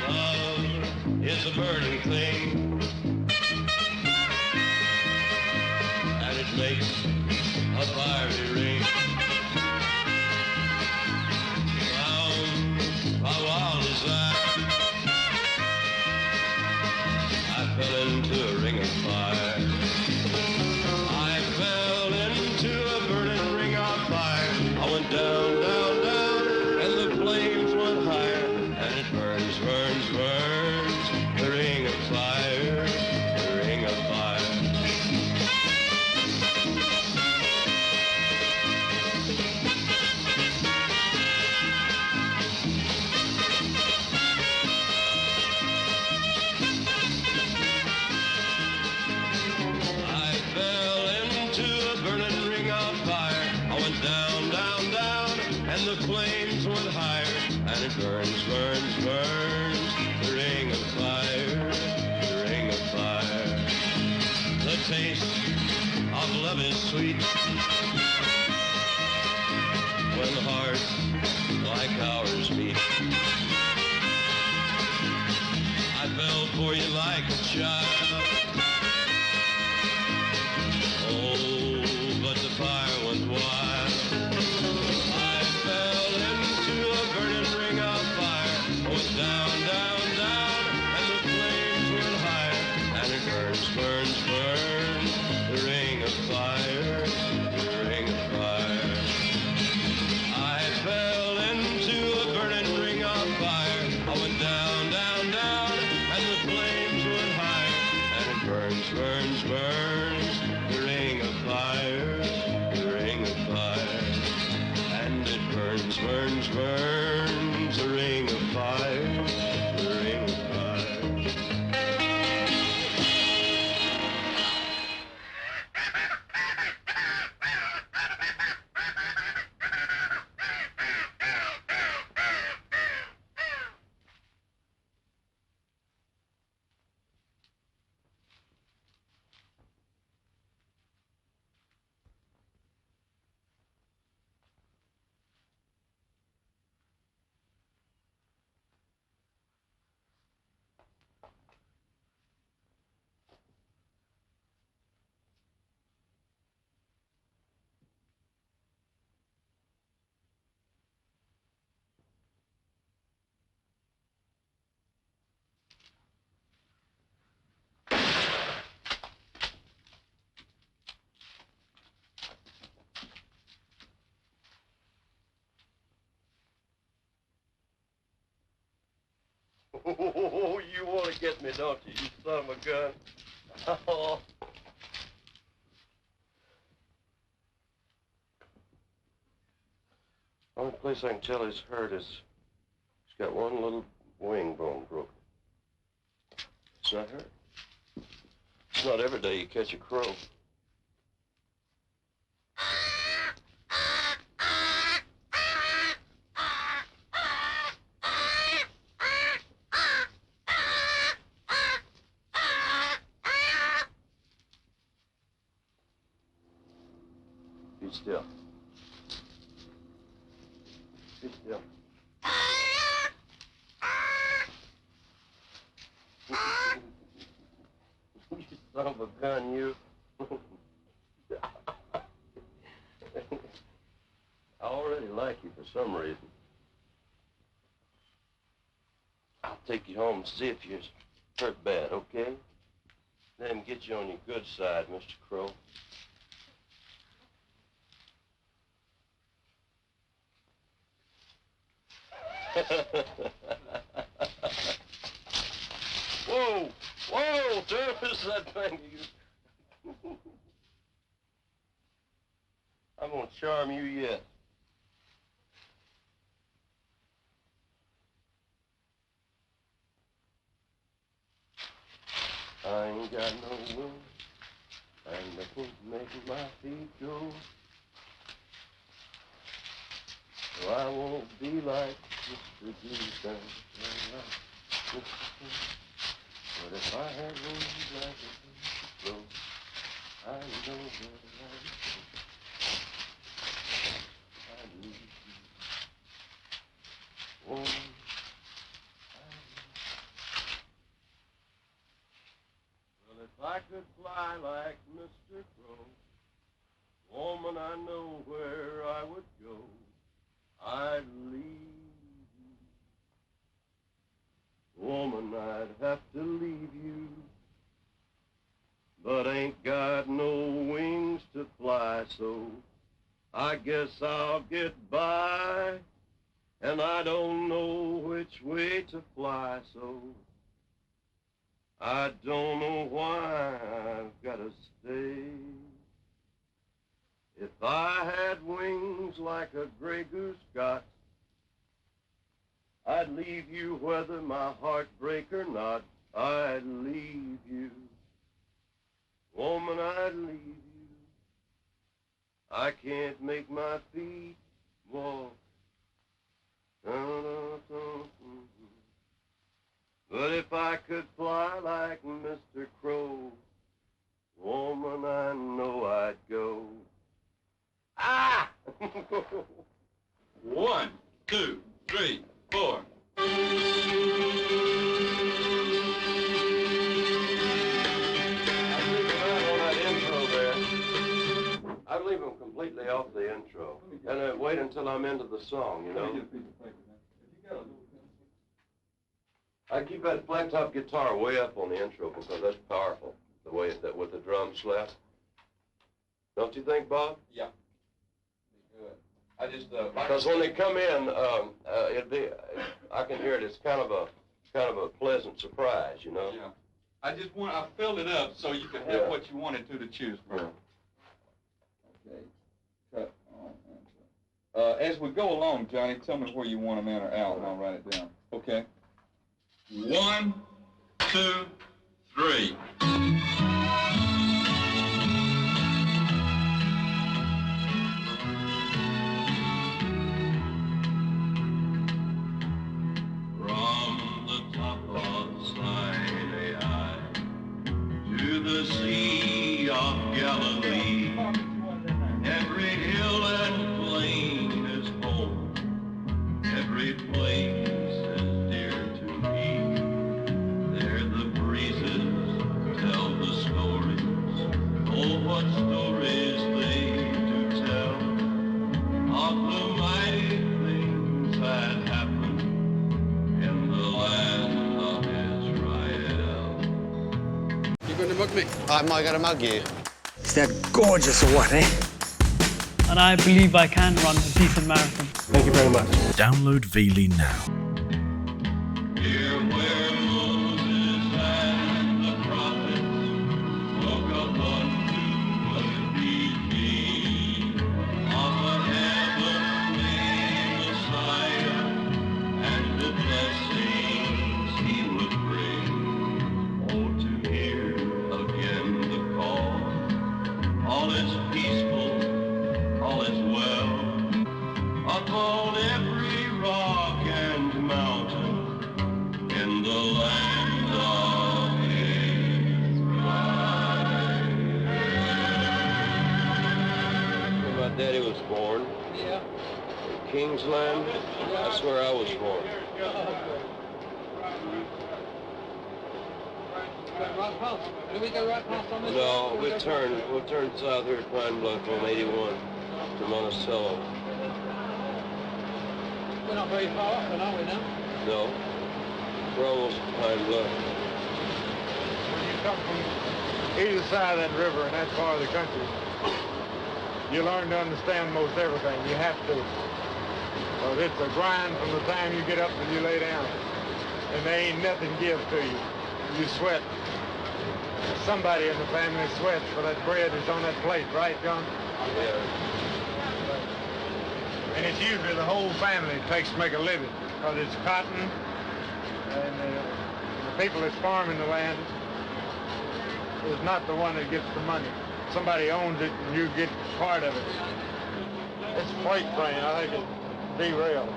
Love is a burning thing, and it makes a fiery ring. Found my wild desire, I fell into a ring of fire. I fell into a burning ring of fire. I went down, down, down, and the flames went higher, and it burns, burns, burns, the ring of fire, the ring of fire. I fell into a burning ring of fire. I went down, down, down, and the flames went higher, and it burns, burns, burns, the ring of fire, the ring of fire. The taste of love is sweet when hearts like ours meet. I fell for you like a child. Oh, but the fire went wild. I fell into a burning ring of fire. I went down, down, down, and the flames went higher, and it burns, burns, burns, the ring of fire, the ring of fire. I fell into a burning ring of fire. I went down, down, down, and the flames went higher, and it burns, burns, burns, the ring of fire, the ring of fire. And it burns, burns, burns, the ring of fire, the ring of fire. Oh, you want to get me, don't you, you son of a gun? Oh. Only place I can tell he's hurt is he's got one little wing bone broken. It's not hurt. It's not every day you catch a crow. Be still. Be still. You son of a gun, you. I already like you for some reason. I'll take you home and see if you're hurt bad, okay? Then get you on your good side, Mr. Crow. Whoa! Whoa! There's that thing. I'm gonna charm you yet. I ain't got no wind, and nothing to make my feet go. So I won't be like Mr. Bluestone. But if I had wings like a flow. could fly like Mr. Crow, woman, I know where I would go. I'd leave you. Woman, I'd have to leave you, but ain't got no wings to fly, so I guess I'll get by, and I don't know which way to fly, so I don't know why I've got to stay. If I had wings like a gray goose got, I'd leave you whether my heart break or not. I'd leave you. Woman, I'd leave you. I can't make my feet walk. But if I could fly like Mr. Crow, woman, I know I'd go. Ah! 1, 2, 3, 4. I'd leave them completely off the intro, and wait until I'm into the song, you know. I keep that flat top guitar way up on the intro because that's powerful, the way that with the drum slap. Don't you think, Bob? Yeah. Good. I just because when they come in, I can hear it. It's kind of a pleasant surprise, you know. Yeah. I filled it up so you could have what you wanted to choose from. Yeah. Okay. Cut on. As we go along, Johnny, tell me where you want them in or out, and I'll write it down. Okay. 1, 2, 3. From the top of Sinai to the Sea of Galilee, every hill and plain is home, every place is dear to me. There the breezes tell the stories, oh what stories they do tell, of the mighty things that happened in the land of Israel. You going to mug me? Am I going to mug you? Is that gorgeous or what, eh? And I believe I can run a decent marathon. Thank you very much. Download Veely now. Here where Moses and the prophets spoke of one who would be king, of a heavenly Messiah, and the blessings he would bring. Oh, to hear again the call, all is peaceful, all is well, upon every rock and mountain in the land of Israel. Where my daddy was born? Yeah. In Kingsland? That's where I was born. Do we go right past on this? No, we'll turn south here at Pine Bluff on 81 to Monticello. We're not very far off then, are we now? No, we're almost at Pine Bluff. When you come from either side of that river in that part of the country, you learn to understand most everything. You have to. Because it's a grind from the time you get up till you lay down. And there ain't nothing gives to you. You sweat. Somebody in the family sweats for that bread that's on that plate, right, John? Yeah. And it's usually the whole family it takes to make a living. Because it's cotton, and the people that's farming the land is not the one that gets the money. Somebody owns it and you get part of it. This freight train, I think it's derailed.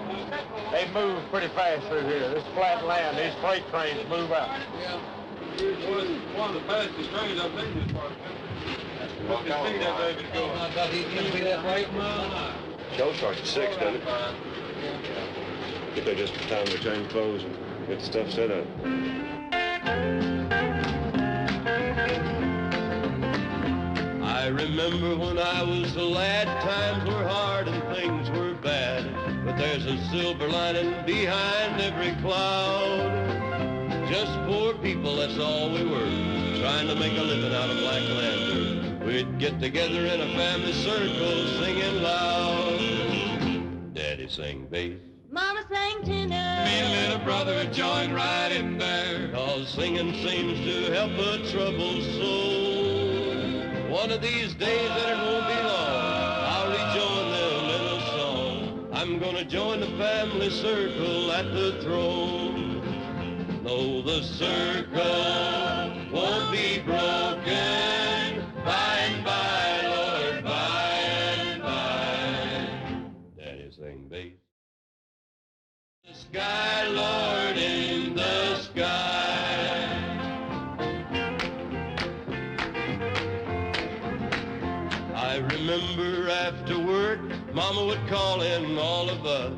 They move pretty fast through here. This flat land, these freight trains move out. Yeah. One of the fastest trains I've been in this part of the country. Does he used to be that way? No. Show starts at 6, doesn't it? Get there just in time to change clothes and get the stuff set up. I remember when I was a lad, times were hard and things were bad, but there's a silver lining behind every cloud. Just poor people, that's all we were, trying to make a living out of black lantern. We'd get together in a family circle, singing loud. Daddy sang bass, Mama sang tenor. me and little brother joined right in there, 'cause singing seems to help a troubled soul. One of these days, that it won't be long, I'll rejoin their little song. I'm gonna join the family circle at the throne. No, the circle won't be broken by and by, Lord, by and by. Daddy sang bass. The sky, Lord, in the sky. I remember after work, Mama would call in all of us.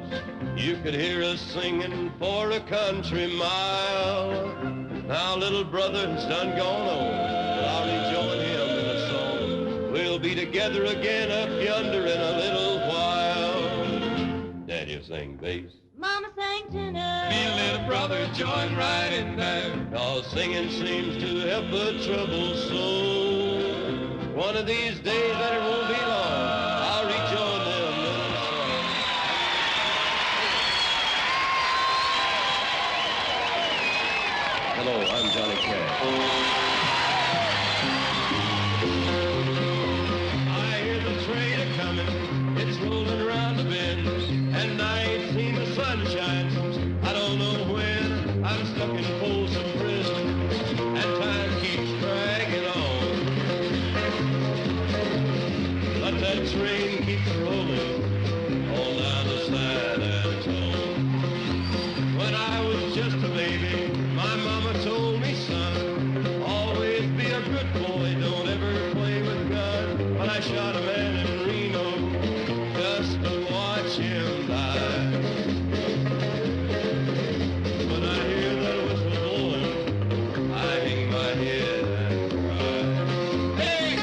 You could hear us singing for a country mile. Now little brother's done gone on, but I'll rejoin him in a song. We'll be together again up yonder in a little while. Daddy sang bass, Mama sang tenor. me and little brother joined right in there, 'cause singing seems to help a troubled soul. One of these days, that it won't be long, I'll rejoin them little songs. Hello, I'm Johnny Cash. I hear the train a-comin', it's rolling around the bend, and I ain't seen the sunshine since I don't know when. I'm stuck in Folsom Prison, and time keeps dragging on. But that train keeps rolling all down the San Antone. When I was just a baby, my mama told me, son, always be a good boy, don't ever play with guns. But I shot a man in Reno just to watch him die. When I hear that whistle blowing, I hang my head and cry. Hey!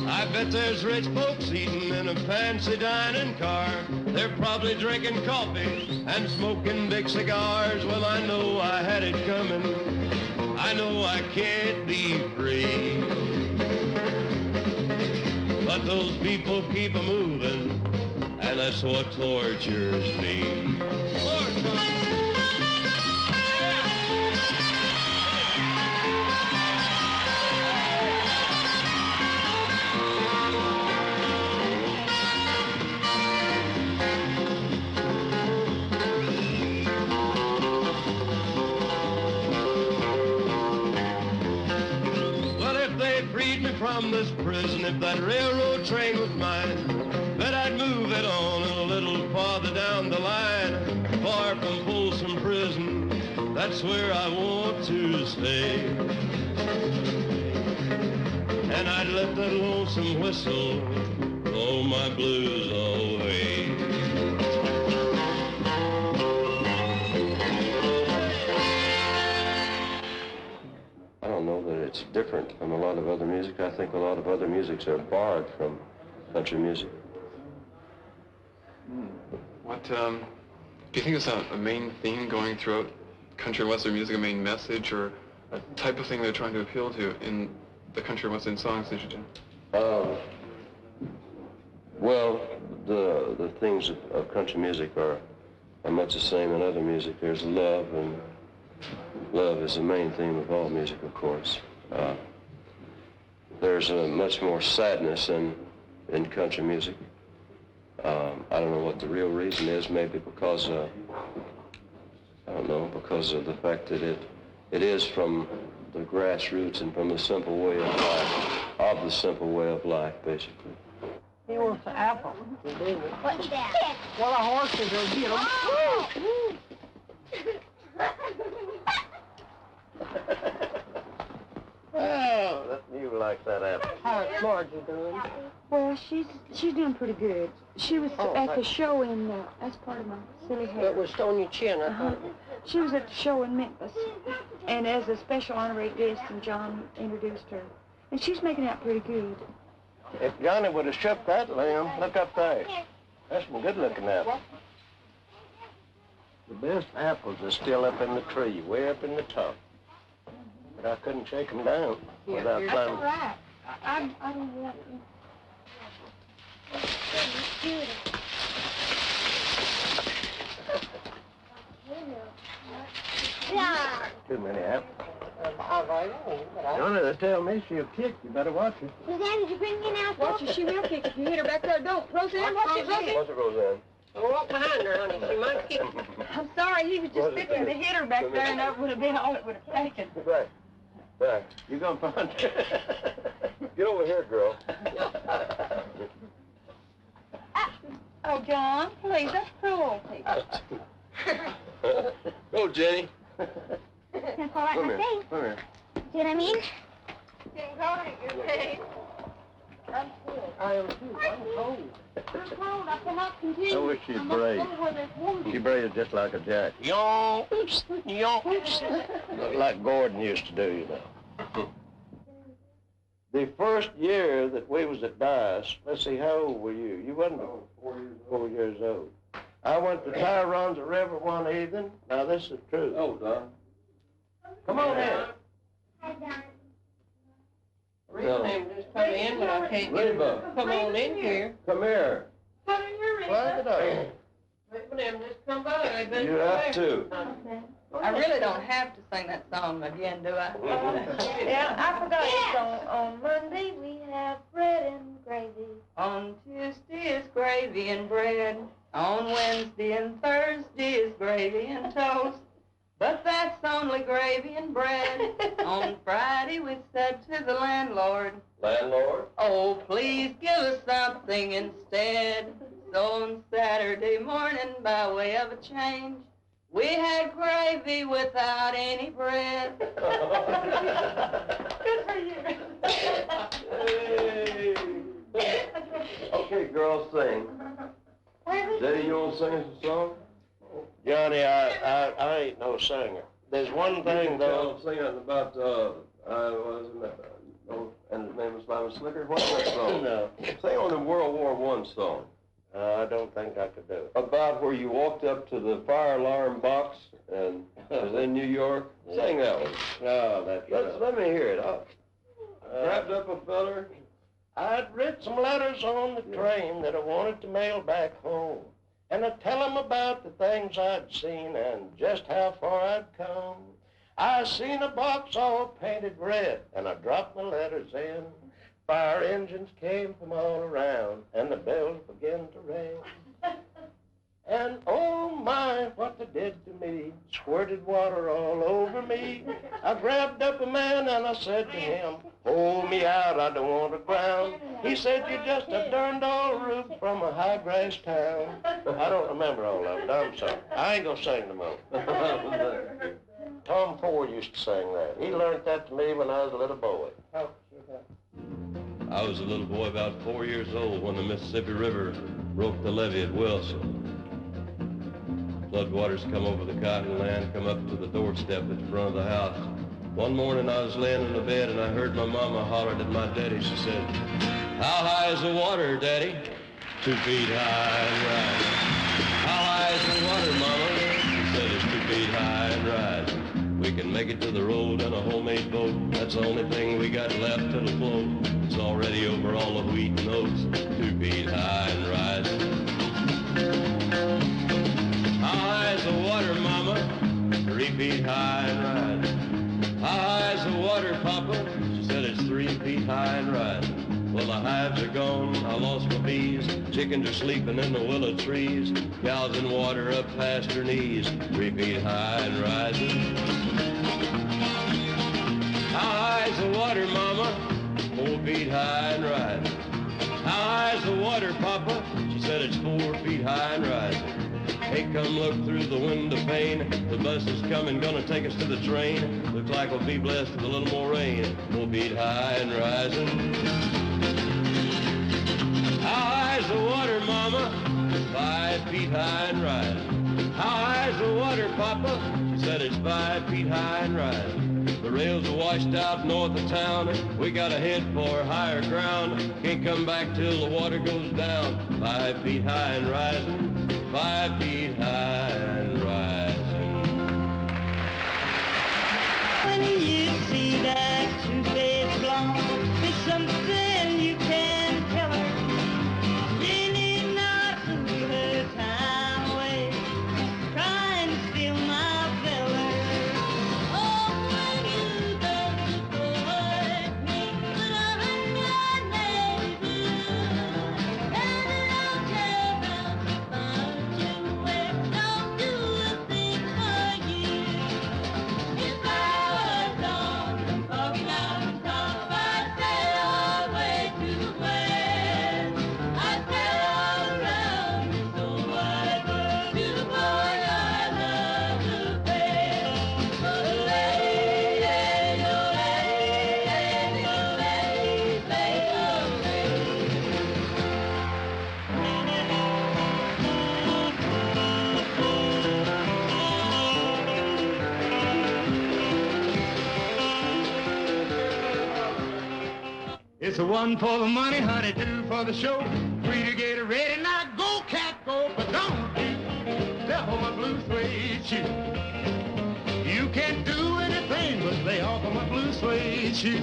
I bet there's rich folks eating in a fancy dining car. They're probably drinking coffee and smoking big cigars. Well, I know I had it coming. I know I can't be free. But those people keep a-moving, and that's what tortures me. Well, if they freed me from this prison, if that railroad train was mine, bet I'd move it on a little farther down the line, far from Folsom Prison. That's where I want to stay. And I'd let that lonesome whistle blow my blues away. I don't know that it's different from a lot of other music. I think a lot of other musics are borrowed from country music. What, do you think it's a main theme going throughout country and western music, a main message, or a type of thing they're trying to appeal to in the country and western songs that you do? Well, the themes of country music are much the same in other music. There's love, and love is the main theme of all music, of course. There's much more sadness in country music. I don't know what the real reason is, maybe because, I don't know, because of the fact that it is from the grassroots and from the simple way of life, basically. He wants an apple. What's that? Well, a horse is going to get him. Well, nothing you like that apple. How's Margie doing? Well, she's doing pretty good. She was at the show in, that's part of my silly hair. That was on your chin, I thought. She was at the show in Memphis, and as a special honorary guest, and John introduced her. And she's making out pretty good. If Johnny would have shipped that limb, look up there. That's some good-looking apples. The best apples are still up in the tree, way up in the top. But I couldn't shake them down without climbing. That's right. I don't want Yeah. Too many apples. Johnny, they tell me she'll kick. You better watch her. Roseanne, did you bring me an apple? Watch her, she will kick if you hit her back there. Don't. Roseanne, watch it, Roseanne. What's it, Roseanne? Walk behind her, honey. She might kick you. I'm sorry, he was just fixing to hit her back there, and that would have been all it would have taken. Right. Right. You gonna find her? Get over here, girl. Oh, John, please, that's cruelty. Go, Jenny. That's all right, Come my here. face. Come here. See what I mean? I am too. I'm cold. I'm cold. I cannot continue. I wish she'd I'm braid. not where there's warmth. She braids just like a jack. Yonks, yonks. Like Gordon used to do, you know. The first year that we was at Dice, let's see, how old were you? You wasn't 4 years old. I went to Tyron's River one evening. Now, this is true. Oh, Don. Come on in. Real just come in, but I can't get her. Come on in here. Come here. Come in here, Why did I? Wait for them just come by. They've been You have to. I really don't have to sing that song again, do I? Yeah, I forgot your song. On Monday we have bread and gravy. On Tuesday is gravy and bread. On Wednesday and Thursday is gravy and toast. But that's only gravy and bread. On Friday we said to the landlord, Landlord? oh, please give us something instead. So on Saturday morning, by way of a change, we had gravy without any bread. Good for you. Hey. Okay, girls, sing. Daddy, you want to sing us a song? Johnny, I ain't no singer. There's one thing, though. Sing about, and his name was Simon Slicker. What's that song? No. Sing on the World War I song. I don't think I could do it. About where you walked up to the fire alarm box and it was in New York? Sing that one. No, let me hear it. Grabbed up a feller. I'd written some letters on the train that I wanted to mail back home. And I'd tell them about the things I'd seen and just how far I'd come. I seen a box all painted red, and I dropped my letters in. Fire engines came from all around, and the bells began to ring. And oh my, what they did to me, squirted water all over me. I grabbed up a man and I said to him, hold me out, I don't want to drown. He said, you're just a darned old rube from a high grass town. I don't remember all of it, I'm sorry. I ain't gonna sing no more. Tom Ford used to sing that. He learned that to me when I was a little boy. I was a little boy about 4 years old when the Mississippi River broke the levee at Wilson. Floodwaters come over the cotton land, come up to the doorstep at the front of the house. One morning I was laying in the bed and I heard my mama hollered at my daddy. She said, how high is the water, Daddy? 2 feet high and rising. How high is the water, Mama? She said, it's 2 feet high and rising. We can make it to the road in a homemade boat. That's the only thing we got left to float. It's already over all the wheat and oats. 2 feet high and rising. How high is the water, Mama? 3 feet high and rising. How high is the water, Papa? She said it's 3 feet high and rising. Well, the hives are gone, I lost my bees. Chickens are sleeping in the willow trees. Cows in water up past her knees. 3 feet high and rising. How high is the water, Mama? 4 feet high and rising. How high is the water, Papa? She said it's 4 feet high and rising. Hey, come look through the window pane. The bus is coming, gonna take us to the train. Looks like we'll be blessed with a little more rain. 4 feet high and rising. How high's the water, Mama? 5 feet high and rising. How high's the water, Papa? She said it's 5 feet high and rising. The rails are washed out north of town. We gotta head for higher ground. Can't come back till the water goes down. 5 feet high and rising. 5 feet high and rising. When you see that two-faced blonde, it's something you can tell her. You need not to give her time away, trying to steal my fella. Oh, when you don't support me with 100 navy blues, and I don't care about the clothes you wear, don't do a thing for you. If I was on the foggy mountain top, I'd sail all the way to the west. I'd sail all around this old wide world to the point I love the best. Oh, lady, oh, lady, oh, lady, play your It's a 1 for the money, honey, 2 for the show. 3 to get it ready, now go, cat, go, but don't you step on my blue suede shoe. You can't do anything but lay off on my blue suede shoe.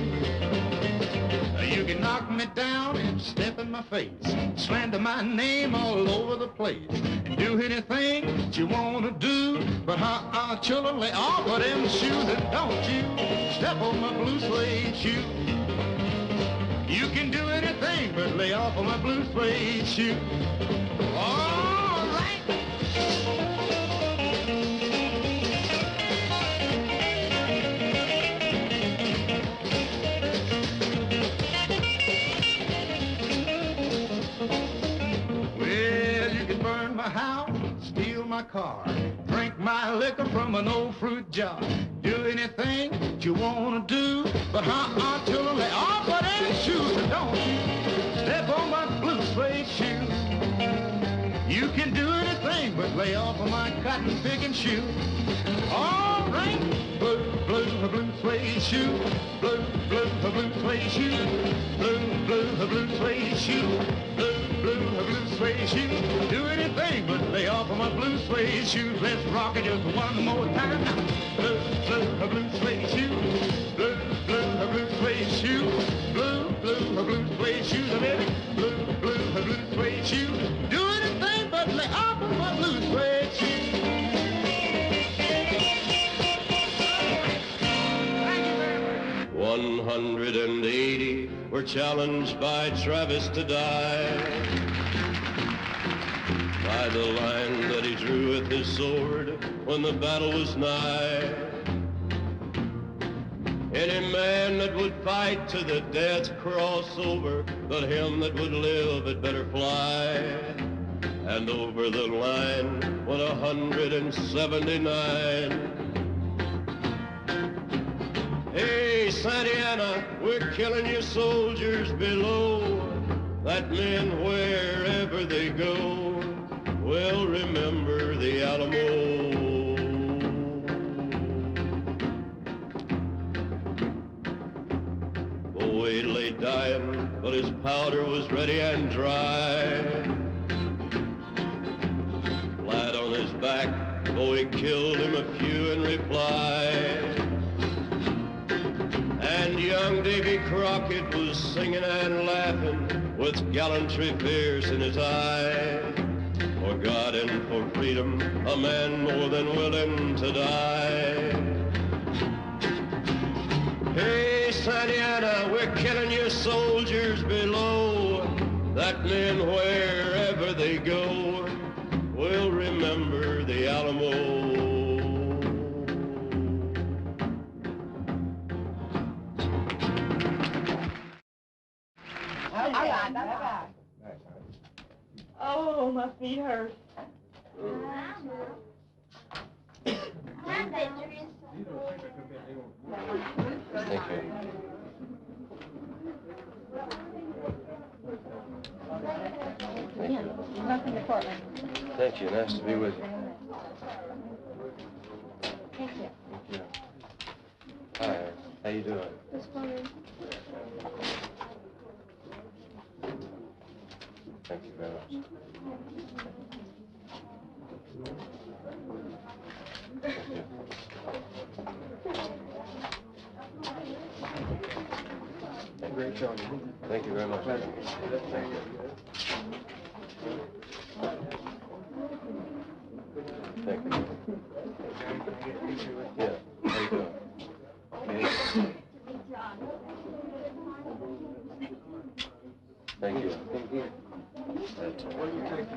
You can knock me down and step in my face, slander my name all over the place, and do anything that you want to do, but children, lay off of them shoes, and don't you step on my blue suede shoe. You can do anything but lay off of my blue suede shoe. All right. Well, you can burn my house, steal my car, drink my liquor from an old fruit jar. Do anything that you want to do, but children, lay off of them shoes, and don't you step on my blue suede shoe. You can do anything but lay off of my cotton picking shoe. All right, blue, blue, blue suede shoe, blue, blue, blue suede shoe, blue, blue, blue suede shoe, blue, blue, blue suede shoe. Do anything but lay off of my blue suede shoes. Let's rock it just one more time now. Blue, blue, blue suede shoe, blue, blue, blue suede shoe, blue, blue, blue suede shoes, baby. Blue, blue, blue suede shoe. Do anything but lay off of my blue suede shoes. 180 were challenged by Travis to die by the line that he drew with his sword when the battle was nigh. Any man that would fight to the death cross over, but him that would live had better fly. And over the line went 179. Hey, Santa Ana, we're killing your soldiers below. That men, wherever they go, will remember the Alamo. Boy lay dying, but his powder was ready and dry. Flat on his back, Bowie killed him a few in reply. And young Davy Crockett was singing and laughing with gallantry fierce in his eye. For God and for freedom, a man more than willing to die. Hey, Santa Ana, we're killing your soldiers below. That men, wherever they go, will remember the Alamo. Oh, my feet hurt. Thank you. Thank you. Welcome to Portland. Thank you. Nice to be with you. Thank you. Thank you. Hi. How you doing? This one. Thank you very much. Thank you. Great showing. Thank you very much. Thank you. Thank you. Yeah. How you doing? Okay. Thank you. Thank you. What do you take?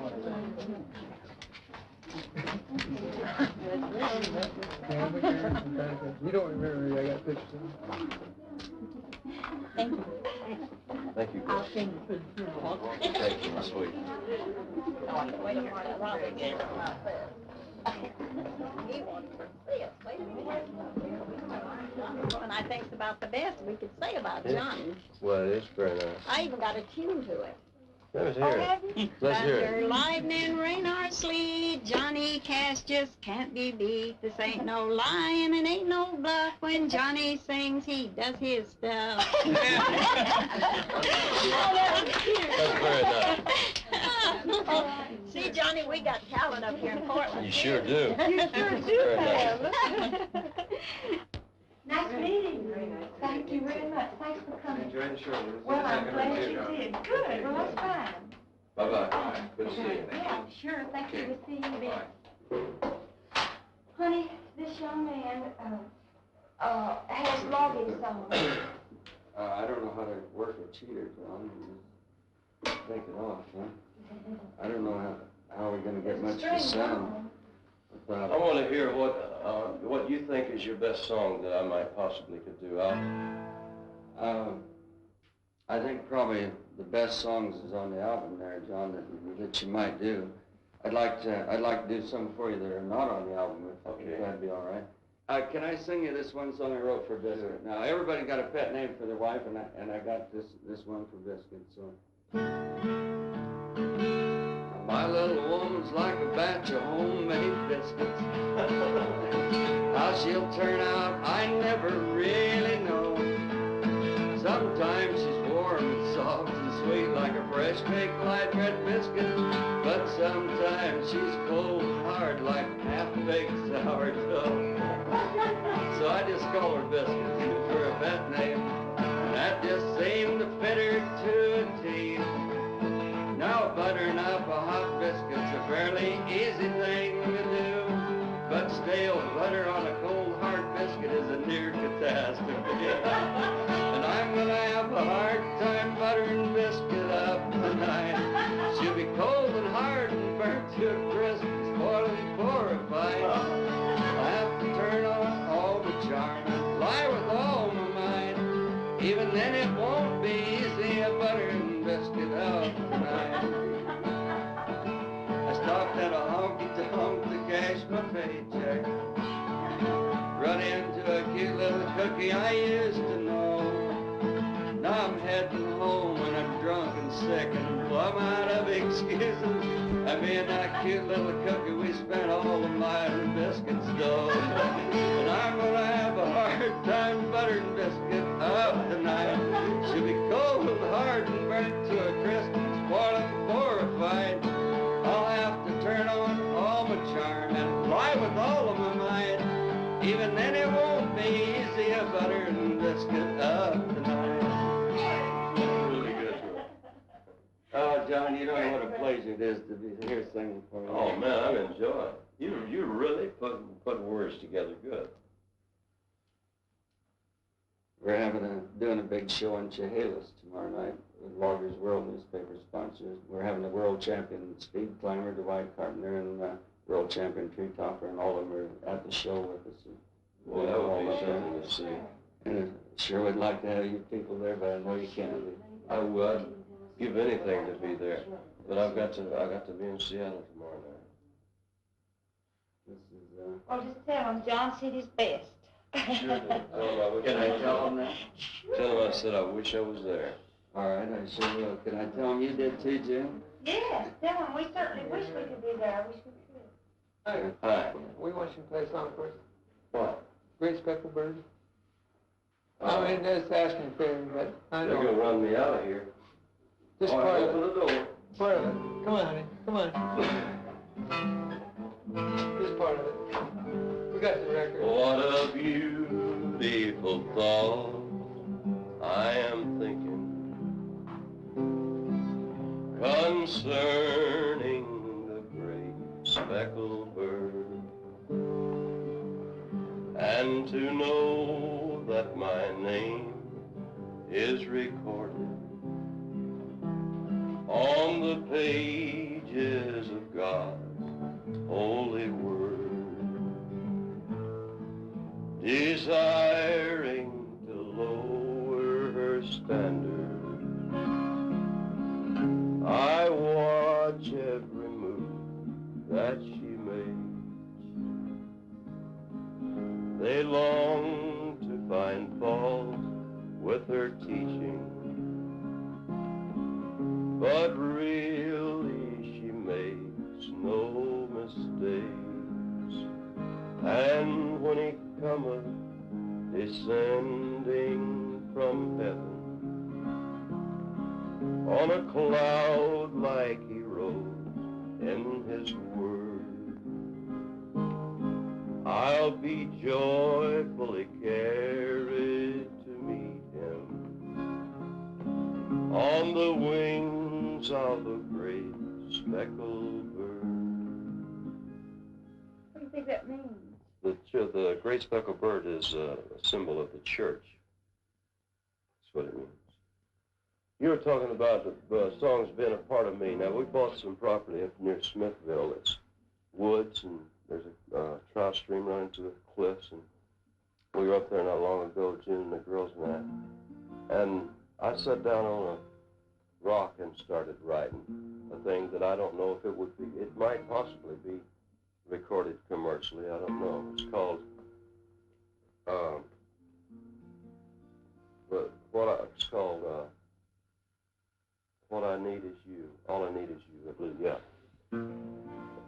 You don't remember me, I got pictures of you. Thank you. Thank you. I'll sing. Thank you, sweet. Wait a minute, Robert gets like this. He wants to see us. Wait a minute. When I think about the best we could say about Johnny, Well, it is very nice. I even got a tune to it. Let's hear it. Let's hear Thunder, it. lightning, rain or sleet, Johnny Cash just can't be beat. This ain't no lying and ain't no bluff. When Johnny sings, he does his stuff. That's very nice. See, Johnny, we got talent up here in Portland. You sure do. You sure do Very have. Nice meeting you. Thank you very much. Thanks for coming. Enjoy the show. Well, I'm glad you did. Good. Well, that's fine. Bye-bye. Good to see you. Yeah, sure. Thank you. We'll see you then. Honey, this young man has logging songs. I don't know how to work a cheater, John. Just take it off, huh? I don't know how we're going to get much of a sound. I want to hear what you think is your best song that I might possibly could do. I think probably the best songs is on the album there, John, that you might do. I'd like to do some for you that are not on the album, if that'd be all right. Can I sing you this one song I wrote for Biscuit? Now, everybody got a pet name for their wife, and I got this one for Biscuit, so. My little woman's like a batch of homemade biscuits. How she'll turn out, I never really know. Sometimes she's warm and soft and sweet like a fresh baked light bread biscuit. But sometimes she's cold and hard like half-baked sourdough. So I just call her Biscuit for a pet name. And that just seemed to fit her to a T. Now buttering up a hot biscuit's a fairly easy thing to do. But stale butter on a cold hard biscuit is a near catastrophe. And I'm gonna have a hard time buttering biscuit up tonight. She'll be cold and hard and burnt to a crisp and spoiled before a fight. I'll have to turn on all the charm and lie with all my might. Even then it won't be easy a buttering biscuit up tonight. I stopped at a honky-tonk to cash my paycheck. Run into a cute little cookie I used to know. Now I'm heading home and I'm drunk and sick and plumb out of excuses. I mean, that cute little cookie, we spent all of my biscuits dough. And I'm gonna have a hard time buttering biscuit up tonight. She'll be cold and hard and burnt to a crisp and spoiled before a fight. I'll have to turn on all my charm and lie with all of my might. Even then it won't be easy a buttering biscuit up tonight. Really good. Oh, John, you don't know what a pleasure it is to be here singing for you. Oh, man, I'm enjoying it. You really put words together good. We're doing a big show in Chehalis tomorrow night with Loggers World newspaper sponsors. We're having the world champion speed climber, Dwight Carpenter, and world champion tree topper, and all of them are at the show with us. Well, that would be something to see. And sure would like to have you people there, but I know you can't be. I would give anything to be there, but I've got to be in Seattle tomorrow night. This is, Well, just tell him John said his best. Sure do. Can I tell him that? Tell him I said I wish I was there. All right, I sure will. Can I tell him you did too, Jim? Yes, tell him we certainly wish we could be there. I wish we could. Hi. We want you to play a song for us. What? Great Speckled Bird. I mean, just asking for him, but I They're know. gonna run me out of here. Just All right, part of open it. the door. Part of it. Come on, honey. Come on. Just part of it. We got the record. What a beautiful thought I am thinking concerning the great speckled bird, and to know that my name is recorded on the pages of God's holy word, desiring to lower her standard. I watch every move that she makes. They long to find fault with her teaching, but really she makes no mistakes. And when he cometh descending from heaven on a cloud like he rode in his word, I'll be joyfully carried to meet him on the wings of a great speckled bird. What do you think that means? The great speckled bird is a symbol of the church. That's what it means. You were talking about the songs being a part of me. Now, we bought some property up near Smithville. It's woods, and there's a trout stream running through the cliffs. And we were up there not long ago, June and the girls and I. And I sat down on a rock and started writing a thing that I don't know if it would be. It might possibly be recorded commercially. I don't know. It's called, What I Need Is You. All I Need Is You, I believe, yeah.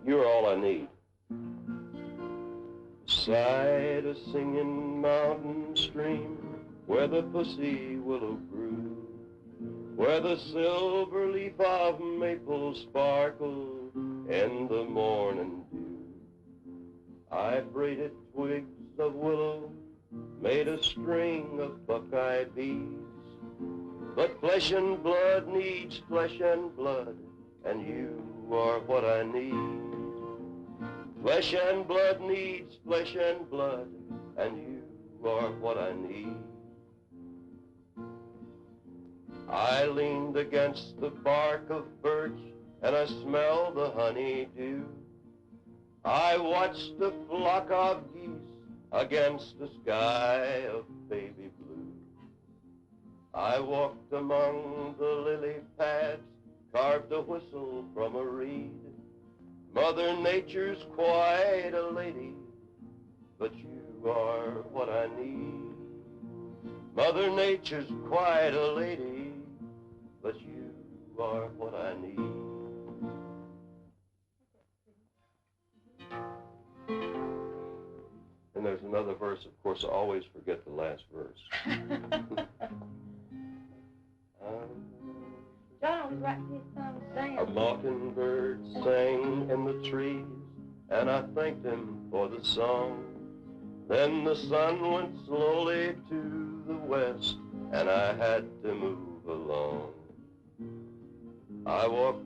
You're all I need. Beside a singing mountain stream, where the pussy willow grew, where the silver leaf of maple sparkled in the morning dew, I braided twigs of willow, made a string of buckeye bees. But flesh and blood needs flesh and blood, and you are what I need. Flesh and blood needs flesh and blood, and you are what I need. I leaned against the bark of birch, and I smelled the honeydew. I watched the flock of geese against the sky of baby blue. I walked among the lily pads, carved a whistle from a reed. Mother Nature's quite a lady, but you are what I need. Mother Nature's quite a lady, but you are what I need. And there's another verse, of course, I always forget the last verse. John was writing his song saying. A mockingbird sang in the trees, and I thanked him for the song. Then the sun went slowly to the west, and I had to move along. I walked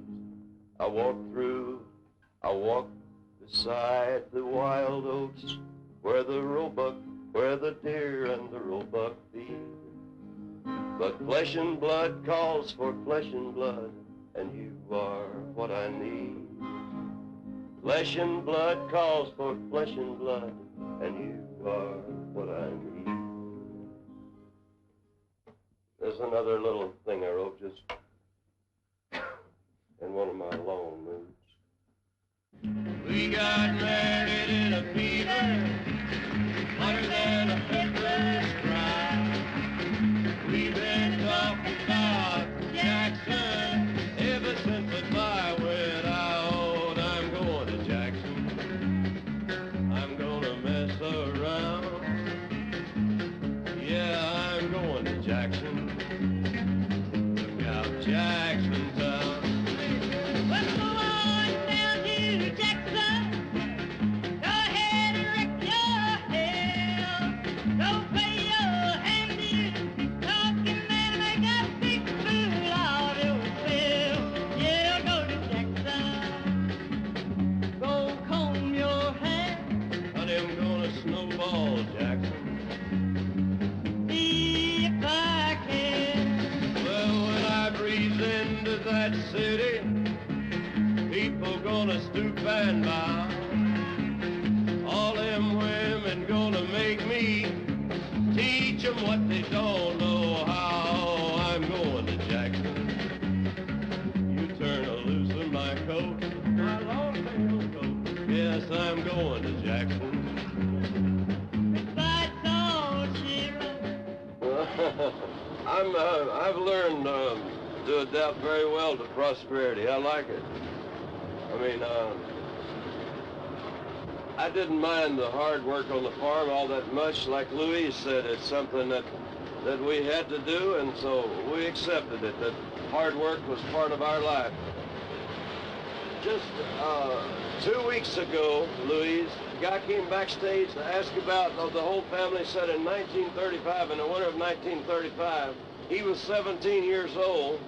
beside the wild oats, where the roebuck, where the deer and the roebuck feed. But flesh and blood calls for flesh and blood, and you are what I need. Flesh and blood calls for flesh and blood, and you are what I need. There's another little thing I wrote just in one of my long moods. We got married in lying bound. All them women gonna make me teach them what they don't know how. I'm going to Jackson. You turn a loosen my coat, my long tail coat. Yes, I'm going to Jackson. I've learned to adapt very well to prosperity. I like it. I mean, I didn't mind the hard work on the farm all that much. Like Louise said, it's something that we had to do, and so we accepted it, that hard work was part of our life. Just 2 weeks ago, Louise, the guy came backstage to ask about the whole family. Said in 1935, in the winter of 1935, he was 17 years old,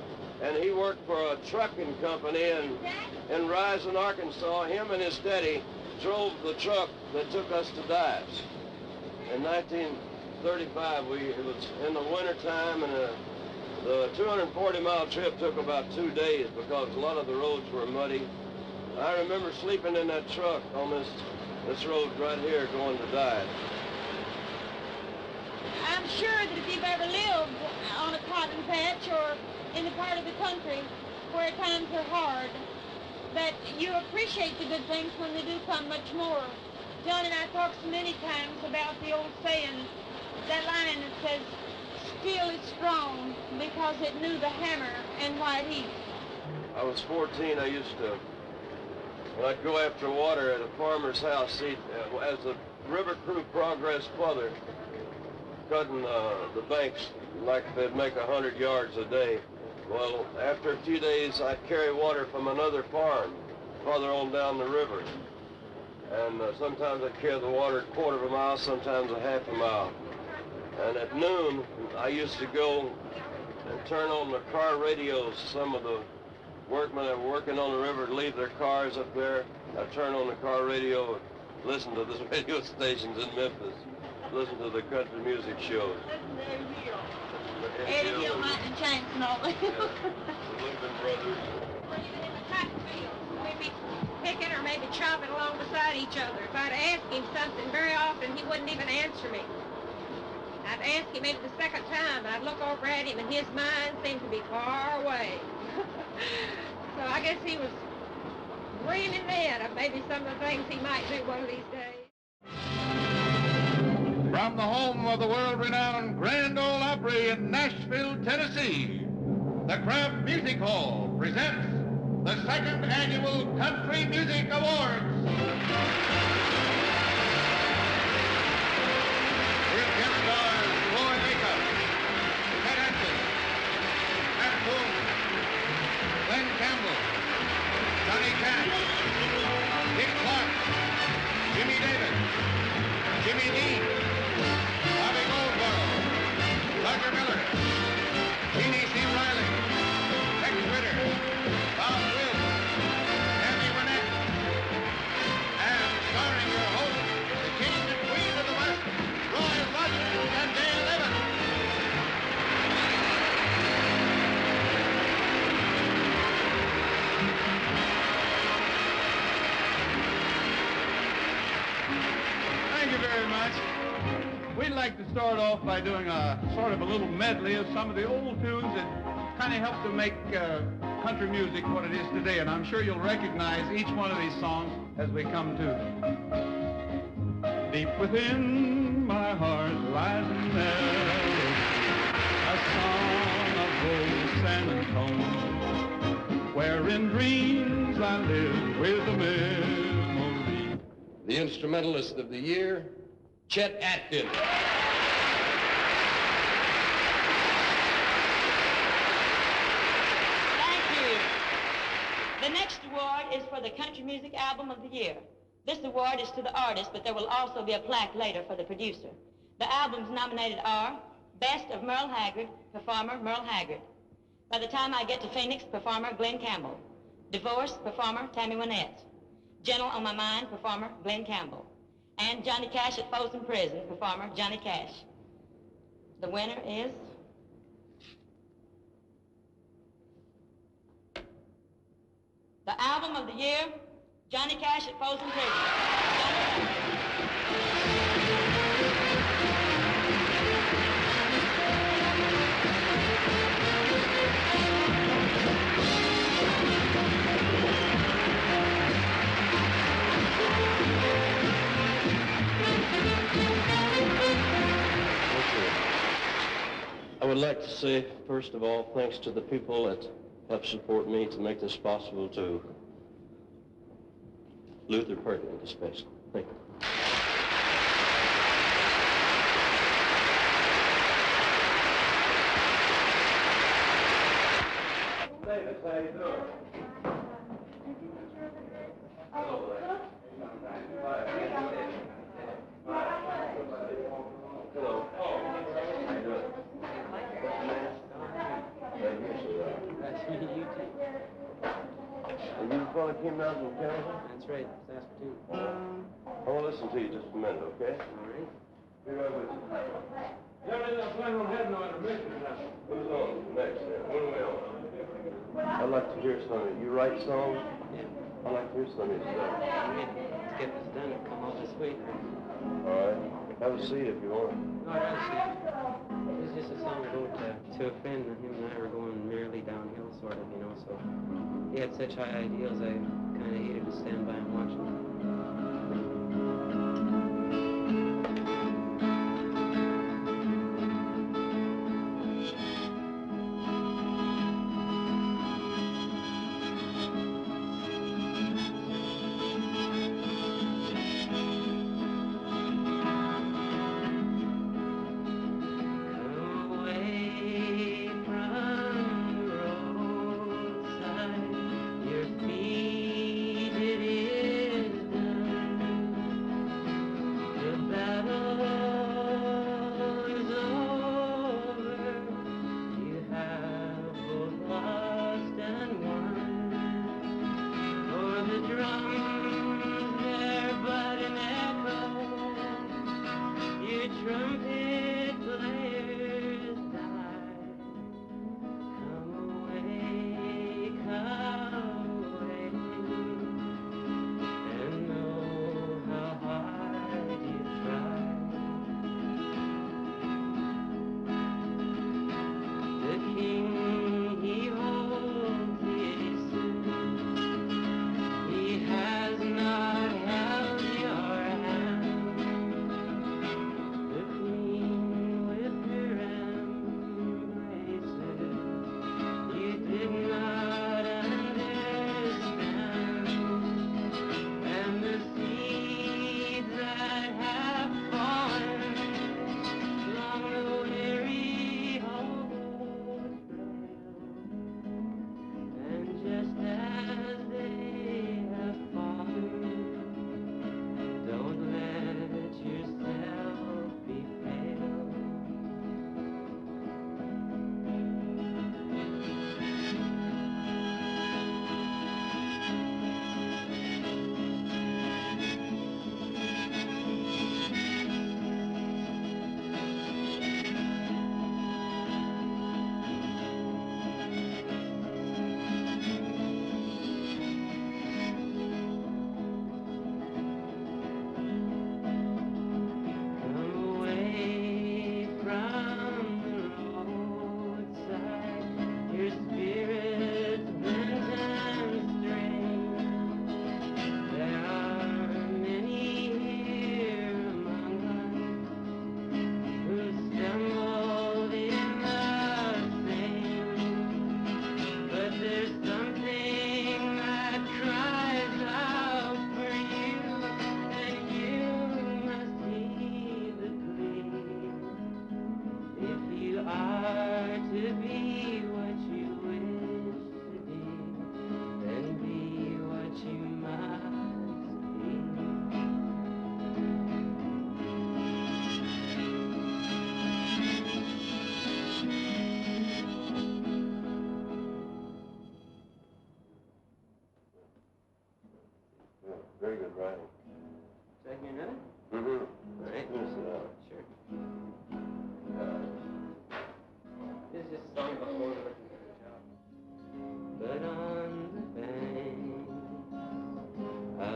and he worked for a trucking company in Rising, Arkansas. Him and his daddy drove the truck that took us to Dives. In 1935, it was in the winter time, and the 240-mile trip took about 2 days because a lot of the roads were muddy. I remember sleeping in that truck on this road right here going to Dives. I'm sure that if you've ever lived on a cotton patch or in a part of the country where times are hard, that you appreciate the good things when they do come much more. John and I talked so many times about the old saying, that line that says, steel is strong because it knew the hammer and why it eats. I was 14, when I'd go after water at a farmer's house, as the river crew progressed further, cutting the banks like they'd make 100 yards a day. Well, after a few days, I'd carry water from another farm farther on down the river. And sometimes I'd carry the water a quarter of a mile, sometimes a half a mile. And at noon, I used to go and turn on the car radios. Some of the workmen that were working on the river would leave their cars up there. I'd turn on the car radio and listen to the radio stations in Memphis, listen to the country music shows. Eddie Gill, Mike and James and all that. Yeah, the Lincoln Brothers. Or even in the cotton fields, we'd be picking or maybe chopping along beside each other. If I'd ask him something very often, he wouldn't even answer me. I'd ask him maybe the second time, I'd look over at him and his mind seemed to be far away. So I guess he was dreaming then of maybe some of the things he might do one of these days. From the home of the world-renowned Grand Ole Opry in Nashville, Tennessee, the Kraft Music Hall presents the second annual Country Music Awards. With guest stars Roy Acuff, Ted Hampton, Pat Boone, Glenn Campbell, Johnny Cash, Dick Clark, Jimmy Davis, Jimmy Dean, Bobby Goldberg, Roger Miller, Jeannie C. Riley, Tex Ritter, Bob Wills, Tammy Wynette, and starring your host, the king and queen of the West, Roy Rogers and Dale Evans. Thank you very much. We'd like to start off by doing a sort of a little medley of some of the old tunes that kind of helped to make country music what it is today, and I'm sure you'll recognize each one of these songs as we come to them. Deep within my heart lies a melody, a song of old San Antonio, where in dreams I live with a memory. The instrumentalist of the year, Chet Atkins. Thank you. The next award is for the Country Music Album of the Year. This award is to the artist, but there will also be a plaque later for the producer. The albums nominated are Best of Merle Haggard, performer Merle Haggard. By the time I get to Phoenix, performer Glenn Campbell. Divorce, performer Tammy Wynette. Gentle on My Mind, performer Glenn Campbell. And Johnny Cash at Folsom Prison, performer Johnny Cash. The winner is the album of the year, Johnny Cash at Folsom Prison. I would like to say, first of all, thanks to the people that helped support me to make this possible, to Luther Perkins especially. Thank you. Davis, how you doing? Hello. How you doing? Are you the fellow that came down from Canada? That's right. Saskatoon. I want to listen to you just a minute, okay? All right. Be right with you. Generally, I'm planning on having no intermission now. Who's on next then? When are we on? I'd like to hear some of it. You write songs? Yeah. I'd like to hear some of your stuff. All right. Let's get this done and come out this week. All right. Have a seat if you want. No, I'd rather see it. This is just a song I wrote to a friend, and him and I were going merrily downhill, sort of, you know, so he had such high ideals, I kind of hated to stand by and watch him. Very good writing. Should I hear another? Mm-hmm. All right. Sure. This is just a song about going looking for a job. But on the bank of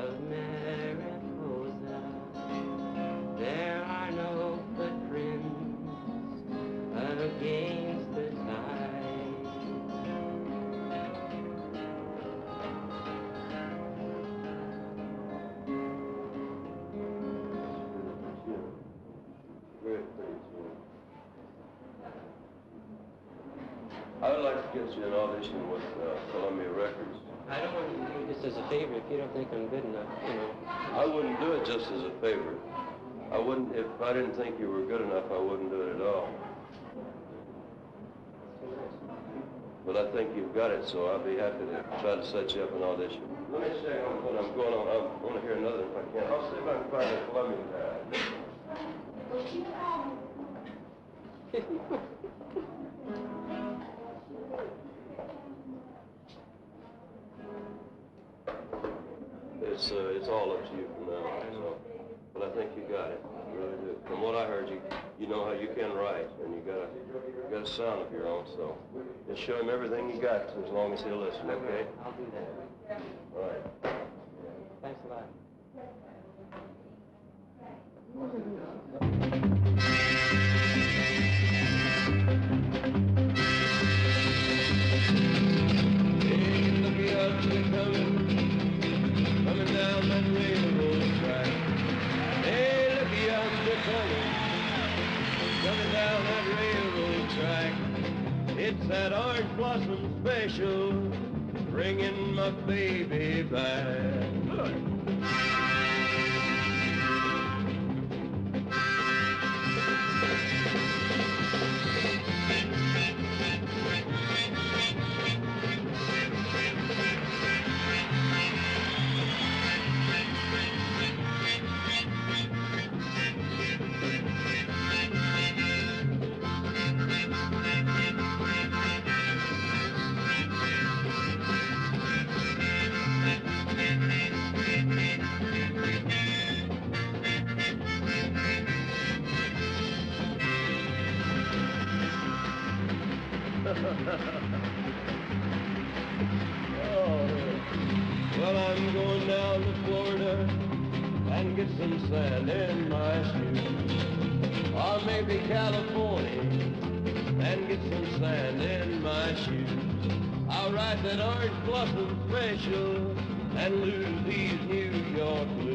I would like to get you an audition with Columbia Records. I don't want to do it just as a favor if you don't think I'm good enough, you know. I wouldn't do it just as a favor. I wouldn't, if I didn't think you were good enough, I wouldn't do it at all. But I think you've got it, so I'll be happy to try to set you up an audition. Let me check on what I'm going on. I want to hear another if I can. I'll see if I can find a Colombian guy. It's all up to you from now on, so. But I think you got it. I really do. From what I heard, you know how you can write, and you got a sound of your own, so just show him everything you got as long as he'll listen, okay? I'll do that. All right. Thanks a lot. Hey, look out, they're coming down that railroad track. Hey, look out, they're coming down that railroad track. It's that orange blossom special, bringing my baby back. Well, I'm going down to Florida and get some sand in my shoes. Or maybe California and get some sand in my shoes. I'll ride that orange blossom special and lose these New York blues.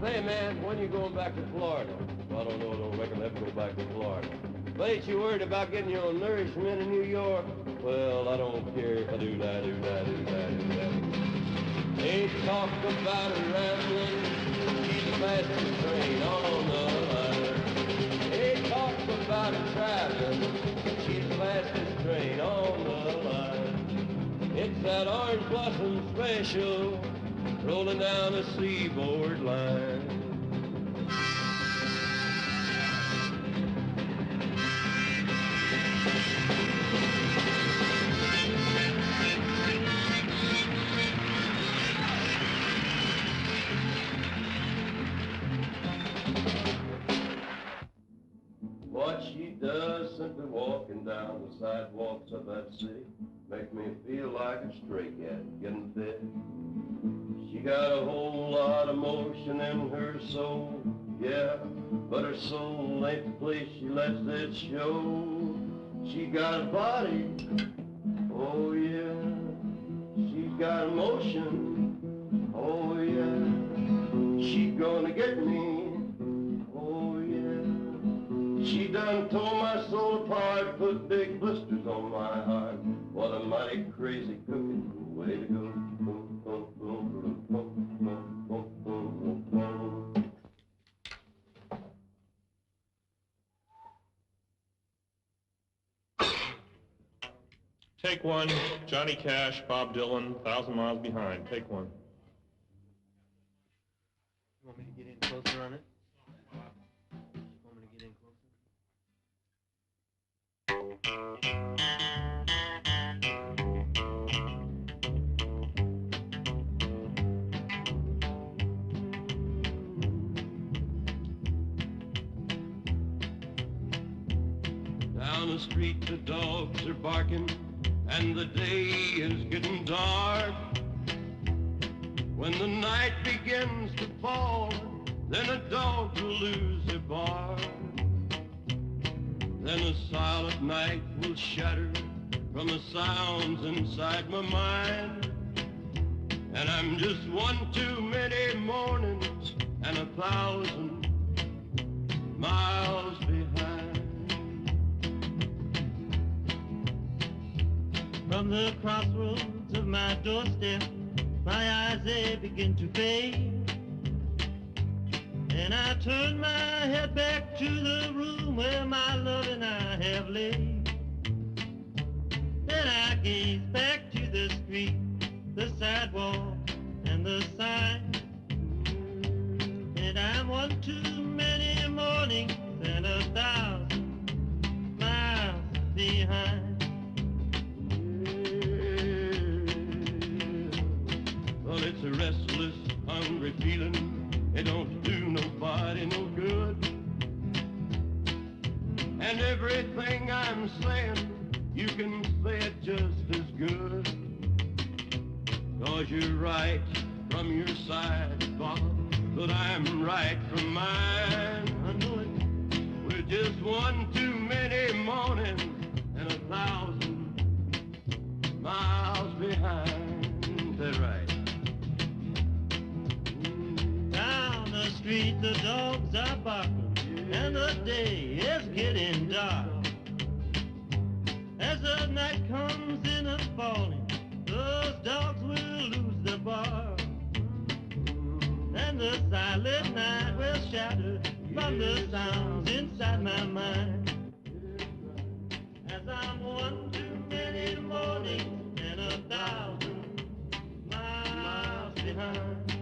Hey, man, when you going back to Florida? I don't know, don't reckon I'll ever go back to Florida. But ain't you worried about getting your nourishment in New York? Well, I don't care if I do that. Ain't talk about a rambling, she's the fastest train on the line. Ain't talk about a traveling, she's the fastest train on the line. It's that orange blossom special, rolling down the seaboard line. What she does simply walking down the sidewalks of that city make me feel like a stray cat getting fed. She got a whole lot of motion in her soul, yeah, but her soul ain't the place she lets it show. She got a body, oh yeah, she's got emotion, oh yeah, she gonna get me, oh yeah. She done tore my soul apart, put big blisters on my heart. What a mighty crazy cooking way to go. Take one, Johnny Cash, Bob Dylan, 1,000 Miles Behind. Take one. You want me to get in closer on it? Want me to get in Down the street the dogs are barking and the day is getting dark. When the night begins to fall, then a dog will lose their bark. Then a silent night will shatter from the sounds inside my mind. And I'm just one too many mornings and 1,000 miles behind. From the crossroads of my doorstep, my eyes, they begin to fade. And I turn my head back to the room where my love and I have laid. Then I gaze back to the street, the sidewalk and the sign. And I'm one too many mornings and 1,000 miles behind. Well, it's a restless, hungry feeling. It don't do nobody no good. And everything I'm saying, you can say it just as good. 'Cause you're right from your side, Bob, but I'm right from mine. I know it. We're just one too many mornings and 1,000 miles behind. That's right. Down the street the dogs are barking, and the day is getting dark. As the night comes in a falling, those dogs will lose their bark. And the silent night will shatter from the sounds inside my mind. As I'm one too many mornings and 1,000 miles behind.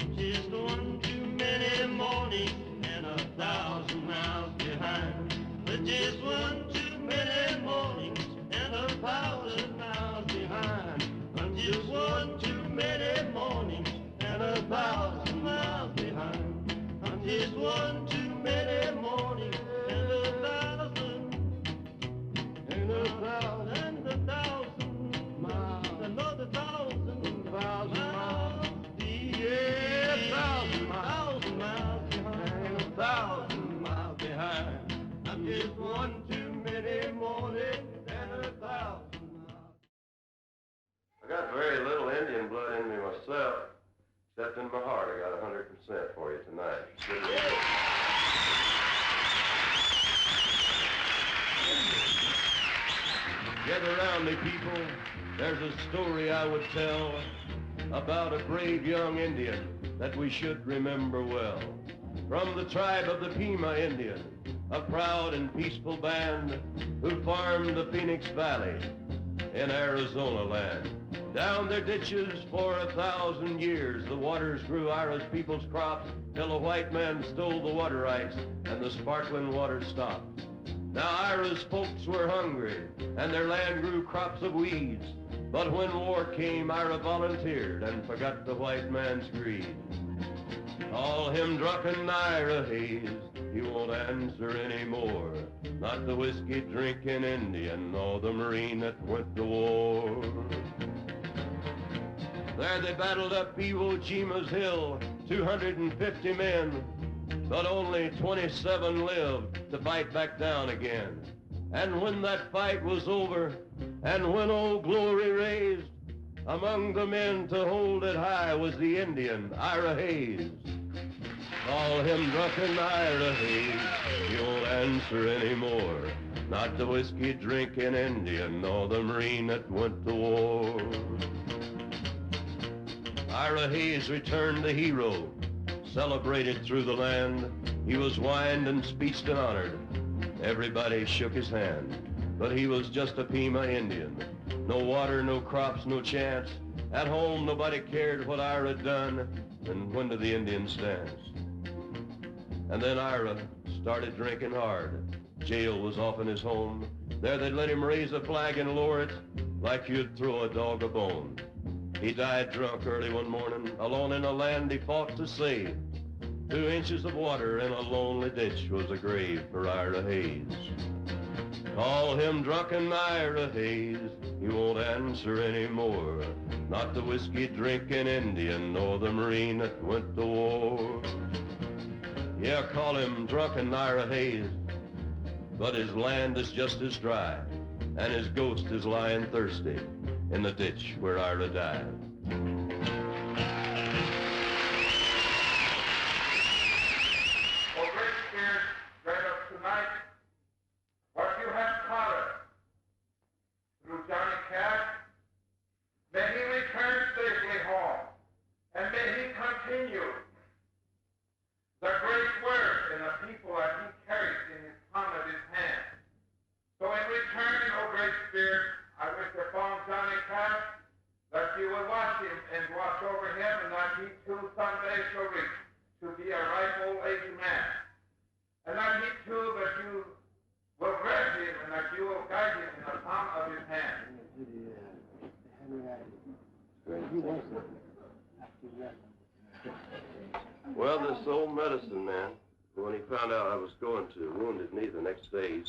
I'm just one too many mornings and 1,000 miles behind. But just one too many mornings and 1,000 miles behind. I'm just one too many mornings and 1,000 miles behind. I'm just one too many mornings and 1,000 and 1,000 miles. Another 1,000 miles. Yeah, 1,000 miles behind. 1,000 miles behind. I'm just one too many mornings and 1,000 miles. I got very little Indian blood in me myself, except in my heart. I got 100% for you tonight. Good to Gather round me, people. There's a story I would tell about a brave young Indian that we should remember well. From the tribe of the Pima Indian, a proud and peaceful band who farmed the Phoenix Valley in Arizona land. Down their ditches for 1,000 years, the waters grew Ira's people's crops till a white man stole the water rights and the sparkling water stopped. Now Ira's folks were hungry and their land grew crops of weeds. But when war came, Ira volunteered and forgot the white man's greed. Call him drunken Ira Hayes, he won't answer anymore. Not the whiskey-drinking Indian or the Marine that went to war. There they battled up Iwo Jima's hill, 250 men, but only 27 lived to fight back down again. And when that fight was over, and when Old Glory raised, among the men to hold it high was the Indian, Ira Hayes. Call him drunken Ira Hayes, he won't answer anymore. Not the whiskey-drinking Indian, nor the Marine that went to war. Ira Hayes returned a hero, celebrated through the land. He was wined and speeched and honored. Everybody shook his hand, but he was just a Pima Indian. No water, no crops, no chance. At home, nobody cared what Ira done, and when did the Indians dance? And then Ira started drinking hard. Jail was often his home. There they'd let him raise a flag and lower it like you'd throw a dog a bone. He died drunk early one morning, alone in a land he fought to save. 2 inches of water in a lonely ditch was a grave for Ira Hayes. Call him drunken Ira Hayes, he won't answer anymore. not the whiskey-drinking Indian nor the Marine that went to war. Yeah, call him drunken Ira Hayes, but his land is just as dry, and his ghost is lying thirsty in the ditch where Ira died. Oh, great Spirit, grant us tonight what you have taught us through Johnny Cash. May he return safely home, and may he continue the great work in the people that he carries in his palm of his hand. So in return, O great Spirit, I wish upon Johnny Cash that you will watch him and watch over him, and that he too someday shall reach to be a ripe old age man. And that he too, that you will grant him and that you will guide him in the palm of his hand. Well, this old medicine man, when he found out I was going to Wounded Knee the next day,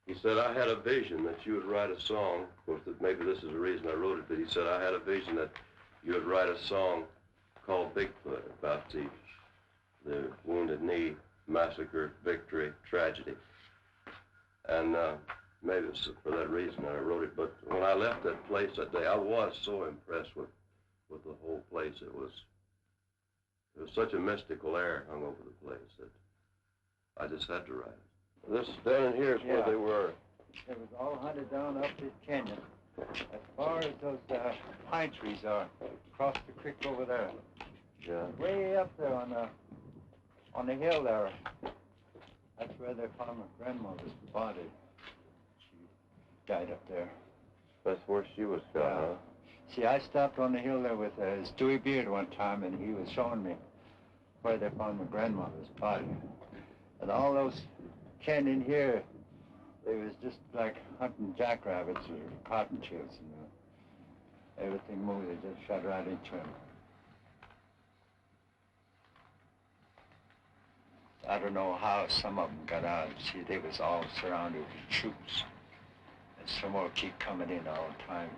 he said, I had a vision that you would write a song. Of course, that maybe this is the reason I wrote it, but he said, I had a vision that you would write a song called Bigfoot about the Wounded Knee massacre, victory, tragedy. And maybe it's for that reason that I wrote it. But when I left that place that day, I was so impressed with the whole place. It was such a mystical air hung over the place that I just had to write it. This down in here is where they were. It was all hunted down up this canyon, as far as those pine trees are, across the creek over there. Yeah. Way up there on the hill there. That's where they found my grandmother's body. She died up there. That's where she was found, huh? See, I stopped on the hill there with Stewie Beard one time, and he was showing me where they found my grandmother's body. And all those canyon here, they was just like hunting jackrabbits or cottontails, and everything moved. They just shot right into him. I don't know how some of them got out. See, they was all surrounded with troops, and some more keep coming in all the time.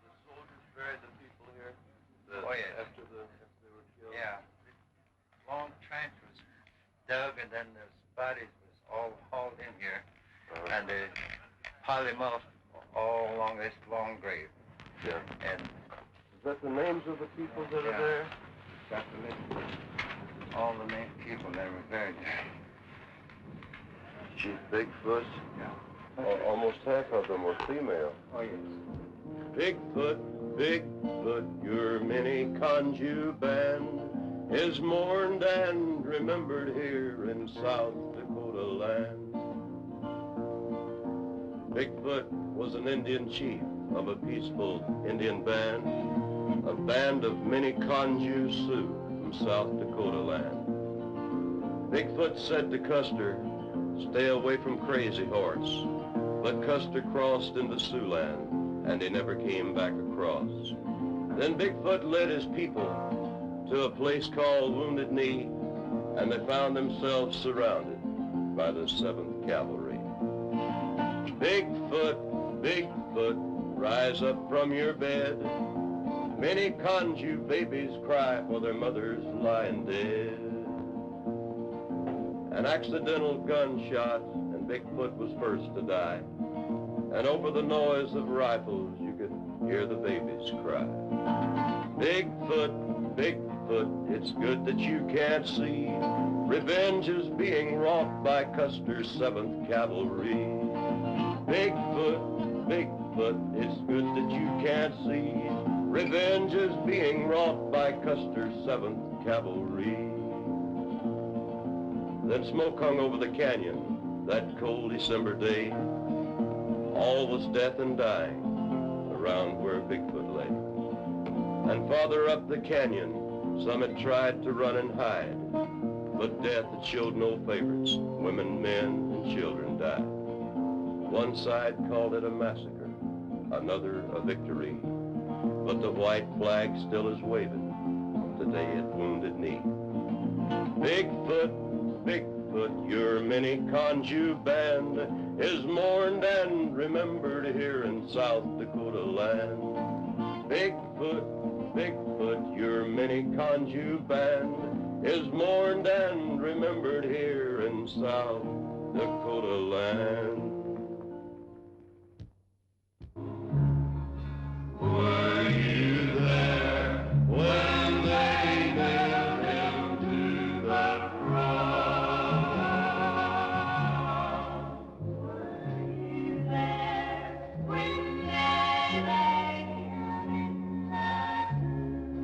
The soldiers buried the people here. Oh yeah. After they were killed. Yeah. Long trench was dug, and then the bodies was all hauled in here, and they piled them up all along this long grave. Yeah. And is that the names of the people that are there? Got the list of all the named people that were buried there. Chief Bigfoot? Yeah. Almost half of them were female. Oh, yes. Bigfoot, Bigfoot, your mini conju band is mourned and remembered here in South Dakota land. Bigfoot was an Indian chief of a peaceful Indian band, a band of many Conju Sioux from South Dakota land. Bigfoot said to Custer, stay away from Crazy Horse, but Custer crossed into Sioux land, and he never came back across. Then Bigfoot led his people to a place called Wounded Knee, and they found themselves surrounded by the 7th Cavalry. Bigfoot, Bigfoot, rise up from your bed. Many Conju babies cry for their mothers lying dead. An accidental gunshot, and Bigfoot was first to die. And over the noise of rifles, you could hear the babies cry. Bigfoot, Bigfoot, it's good that you can't see. Revenge is being wrought by Custer's 7th Cavalry. Bigfoot, Bigfoot, it's good that you can't see. Revenge is being wrought by Custer's 7th Cavalry. Then smoke hung over the canyon that cold December day. All was death and dying around where Bigfoot lay. And farther up the canyon, some had tried to run and hide, but death had showed no favorites. Women, men, and children died. One side called it a massacre, another a victory, but the white flag still is waving today at Wounded Knee. Bigfoot, Bigfoot, Bigfoot, your mini conju band, is mourned and remembered here in South Dakota land. Bigfoot, Bigfoot, your mini conju band, is mourned and remembered here in South Dakota land. Were you there when they nailed him to that cross? Were you there when they laid him in that tomb?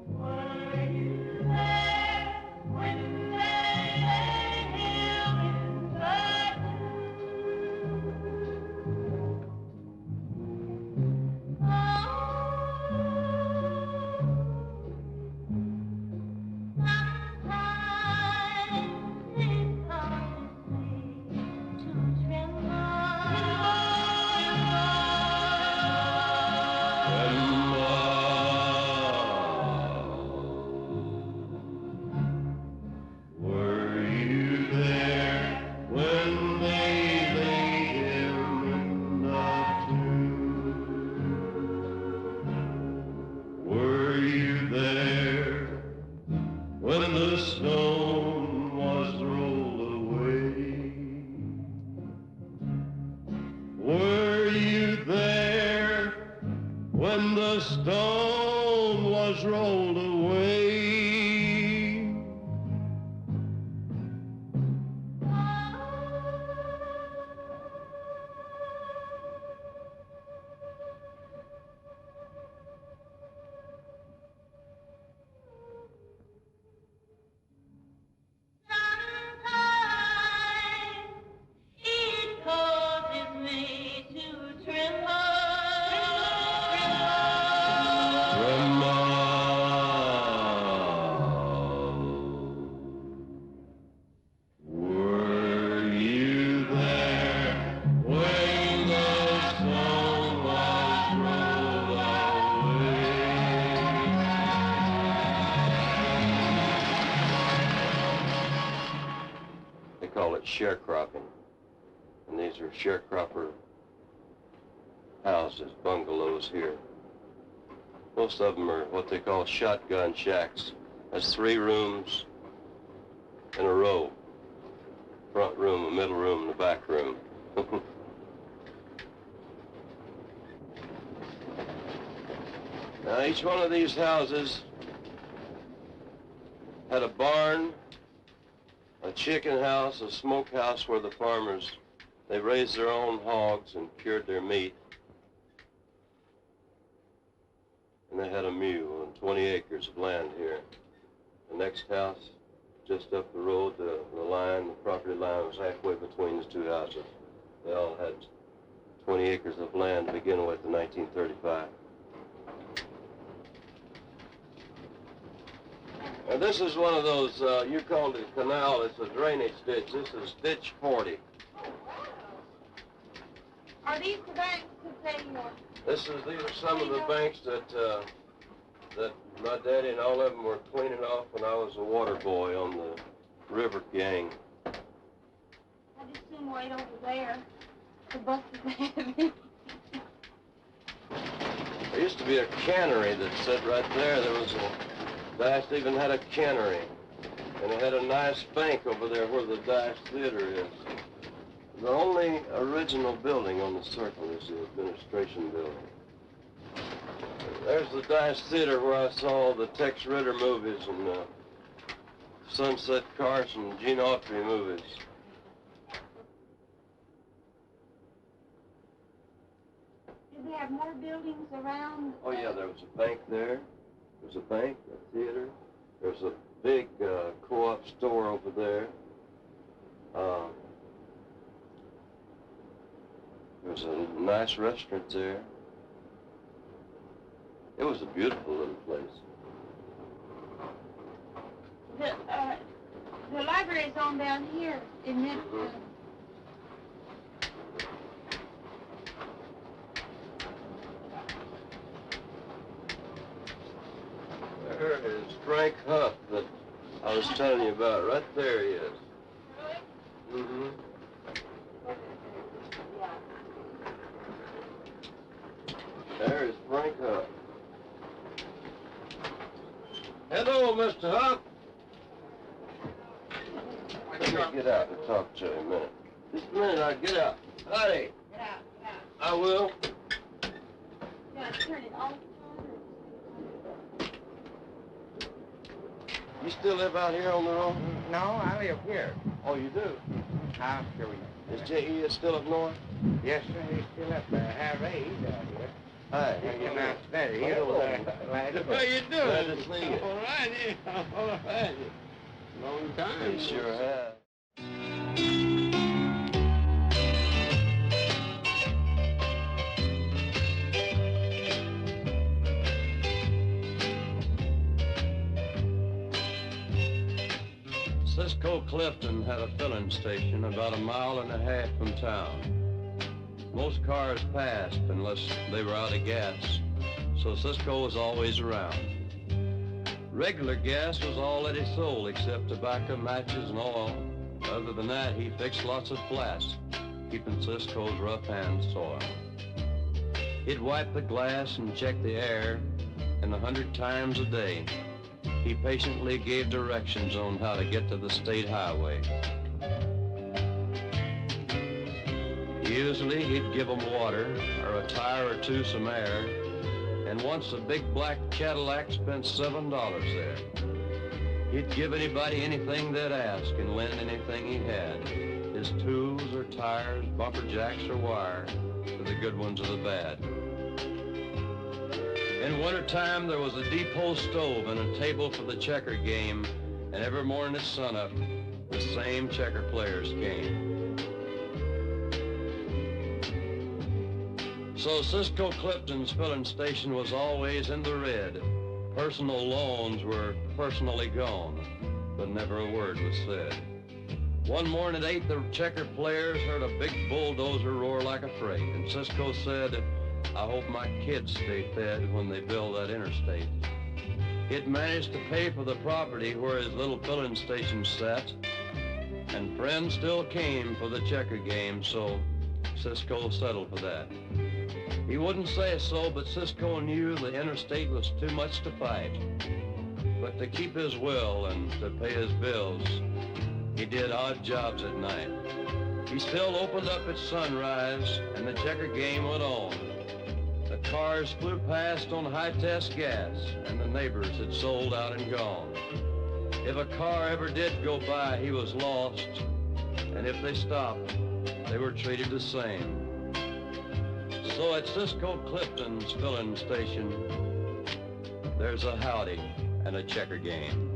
Were you there when they laid him in that Were you there when they laid him in the tomb? Were you there when the stone was rolled away? Were you there when the stone was rolled away? It causes me to tremble. Were you there when the stone was rolled away? They call it sharecropping. And these are sharecropper houses, bungalows here. Most of them are what they call shotgun shacks. That's 3 rooms in a row. Front room, a middle room, and a back room. Now each one of these houses had a barn, a chicken house, a smokehouse where the farmers, they raised their own hogs and cured their meat. And they had a mule and 20 acres of land here. The next house, just up the road, the property line was halfway between the 2 houses. They all had 20 acres of land to begin with in 1935. Now this is one of those, you called it a canal, it's a drainage ditch. This is ditch 40. Are these the banks that they These are some of the banks that my daddy and all of them were cleaning off when I was a water boy on the river gang. I just seen right over there. The buses they have in. There used to be a cannery that sat right there. There was a Dice even had a cannery, and it had a nice bank over there where the Dice Theater is. The only original building on the circle is the administration building. There's the Dice Theater where I saw the Tex Ritter movies and Sunset Carson, Gene Autry movies. Did they have more buildings around? Oh yeah, there was a bank there. There was a bank, a theater. There was a big co-op store over there. There was a nice restaurant there. It was a beautiful little place. The library is on down here, isn't it? There is Frank Huff that I was telling you about. Right there he is. Mm-hmm. There's Frank Huff. Hello, Mr. Huff. Let me get out and talk to you a minute. Just a minute, I'll get out. Howdy. Get out. I will. You want to turn it off? You still live out here on the road? No, I live here. Oh, you do? I'll show you. Is J.E. still up north? Yes, sir, he's still up there. Harry, he's out here. Hi. He's out there. He's over there. How you doing? Glad to see you. All right, yeah. All right. Long time. You sure have. Cisco Clifton had a filling station about 1.5 miles from town. Most cars passed unless they were out of gas, so Cisco was always around. Regular gas was all that he sold except tobacco, matches, and oil. Other than that, he fixed lots of flats, keeping Cisco's rough hands sore. He'd wipe the glass and check the air, and 100 times a day, he patiently gave directions on how to get to the state highway. Usually, he'd give them water, or a tire or two some air, and once a big black Cadillac spent $7 there. He'd give anybody anything they'd ask and lend anything he had, his tools or tires, bumper jacks or wire, to the good ones or the bad. In wintertime, there was a depot stove and a table for the checker game, and every morning at sunup, the same checker players came. So Cisco Clifton's filling station was always in the red. Personal loans were personally gone, but never a word was said. One morning at 8, the checker players heard a big bulldozer roar like a freight, and Cisco said, "I hope my kids stay fed when they build that interstate." It managed to pay for the property where his little filling station sat, and friends still came for the checker game, so Cisco settled for that. He wouldn't say so, but Cisco knew the interstate was too much to fight. But to keep his will and to pay his bills, he did odd jobs at night. He still opened up at sunrise, and the checker game went on. The cars flew past on high-test gas, and the neighbors had sold out and gone. If a car ever did go by, he was lost, and if they stopped, they were treated the same. So at Cisco Clifton's filling station, there's a howdy and a checker game.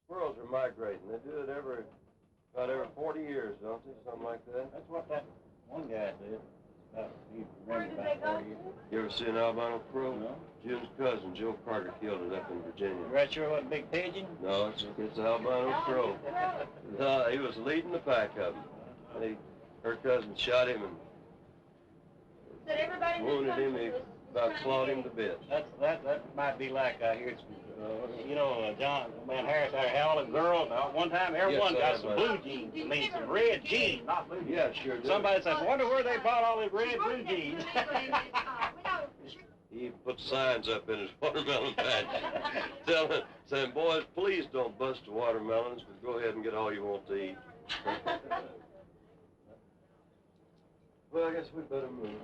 Squirrels are migrating. They do it about every 40 years, don't they? Something like that. That's what that one guy did. Where did they go? You ever see an albino crow? No. June's cousin, Joe Carter, killed it up in Virginia. You right sure what big pigeon? No, it's an albino crow. No, he was leading the pack of them. And her cousin shot him and wounded him. He about clawed him to bits. That might be like I hear some, John, man Harris had a hell of a girl. One time, everyone got some blue jeans. I mean, some red jeans, not blue jeans. Yeah, sure did. Somebody said, wonder where they bought all these red blue jeans. He put signs up in his watermelon patch saying, boys, please don't bust the watermelons, but go ahead and get all you want to eat. Well, I guess we better move.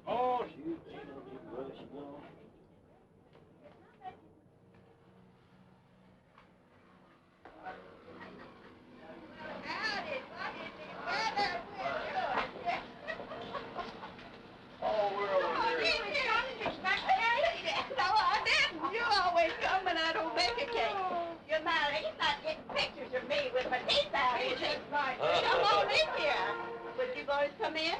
Oh, shoot. Rush, Come in.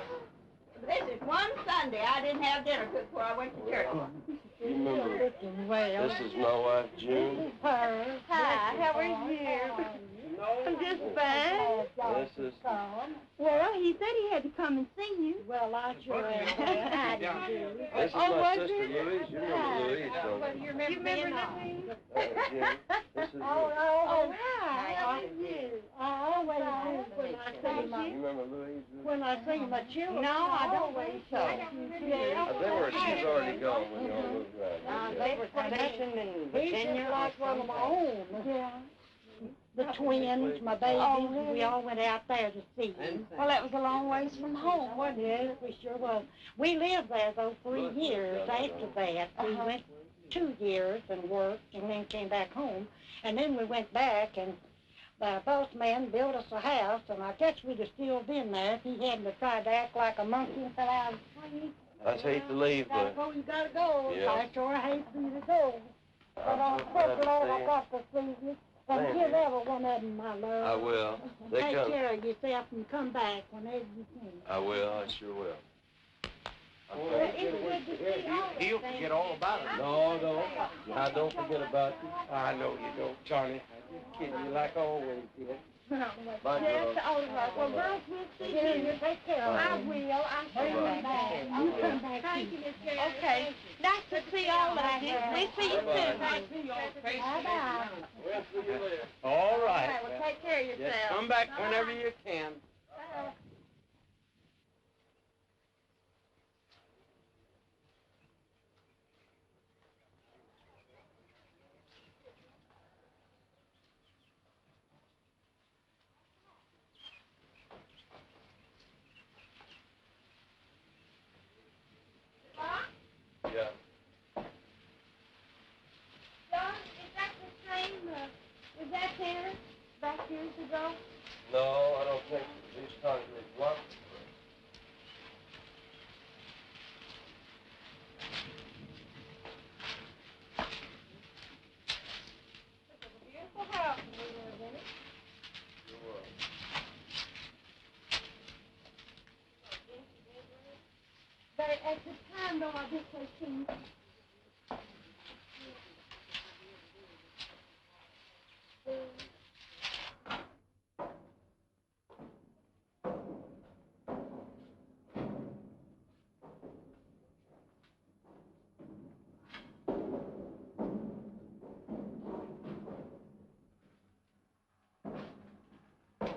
This is one Sunday. I didn't have dinner cooked before I went to church. You remember, this is my wife, June. Hi, how are you? I'm just fine. Well, This is... Well, he said he had to come and see you. Well, I sure am. This is my sister Louise. You remember Louise, don't you? You remember Louise? Jim. This is Oh, hi. How are you? I always do when I see my... You remember Louise? When I see my children. No, I don't think so. They were, she's already gone when you all moved around. They were stationed in Virginia. He's just like one of my own. Yeah. The twins, my babies, we all went out there to see him. Well, that was a long ways from home, wasn't it? We sure was. We lived there, though, 3 years after that. We went 2 years and worked and then came back home. And then we went back and the boss man built us a house, and I guess we'd have still been there if he hadn't have tried to act like a monkey and said, I hate to leave, but... You gotta go. Yeah. I sure hate for you to go. But I'm so glad I got to see you. And give every one of them my love. I will. They Take come. care of yourself and come back whenever you can. I will. I sure will. Well, it's good to see all He'll forget all about it. No, I don't forget about you. I know you don't, Johnny. I'm just kidding you like I always did. Bye, Yes, all right. Well, girls, we'll see you. Take care of them. I will. I'll bring you back. You come back. Thank you, Miss Jerry. Okay. Nice to see all of you. We'll see you soon. Bye-bye. All right. Well, take care of yourself. Just come back whenever you can. Yeah. John, is that the same, was that there back years ago? No, I don't think so. These concrete blocks. Beautiful house we live in it. But at the time, though, I just was seeing...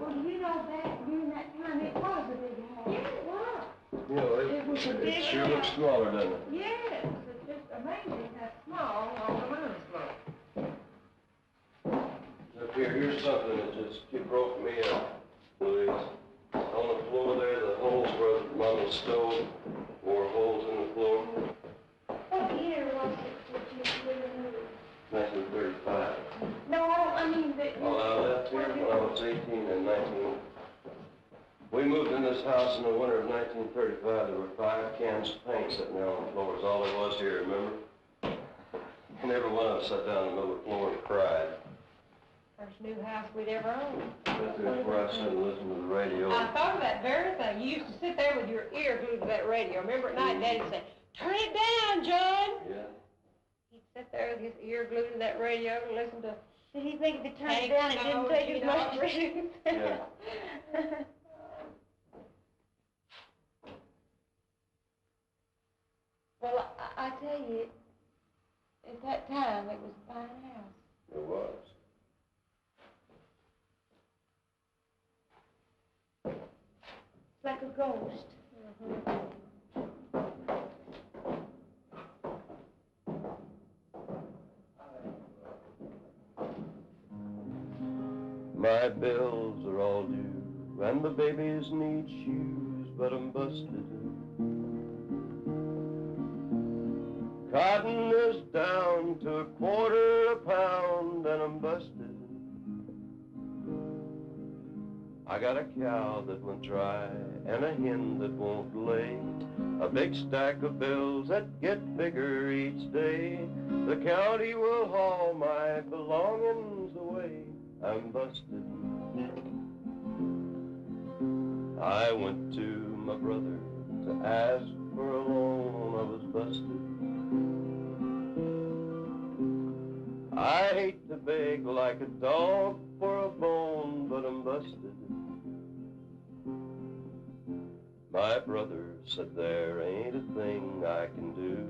Well, you know that during that time it was a big house. Yes, it was. You know, It was a big it sure looks house. smaller, doesn't it? Yes, it's just amazing how small all the rooms look. Look here, here's something that just broke me up, Louise. On the floor there, the holes where Mama's stove wore holes in the floor. What year was it that you lived in? 1935. No, I mean that you... Well, I left here when I was 18 in 19... We moved in this house in the winter of 1935. There were 5 cans of paint sitting there on the floor. It's all there was here, remember? And every one of us sat down in the middle of the floor and cried. First new house we'd ever owned. That's where I sat and listened to the radio. I thought of that very thing. You used to sit there with your ear glued to that radio. Remember at night, Daddy'd say, "Turn it down, John." Yeah. He'd sit there with his ear glued to that radio and listen to... Did he think if he turned it down, it didn't take as much to Yeah. Well, I tell you, at that time, it was a fine house. It was. It's like a ghost. My bills are all due, and the babies need shoes, but I'm busted. Cotton is down to a quarter a pound, and I'm busted. I got a cow that went dry, and a hen that won't lay, a big stack of bills that get bigger each day. The county will haul my belongings away. I'm busted. I went to my brother to ask for a loan. I was busted. I hate to beg like a dog for a bone, but I'm busted. My brother said there ain't a thing I can do.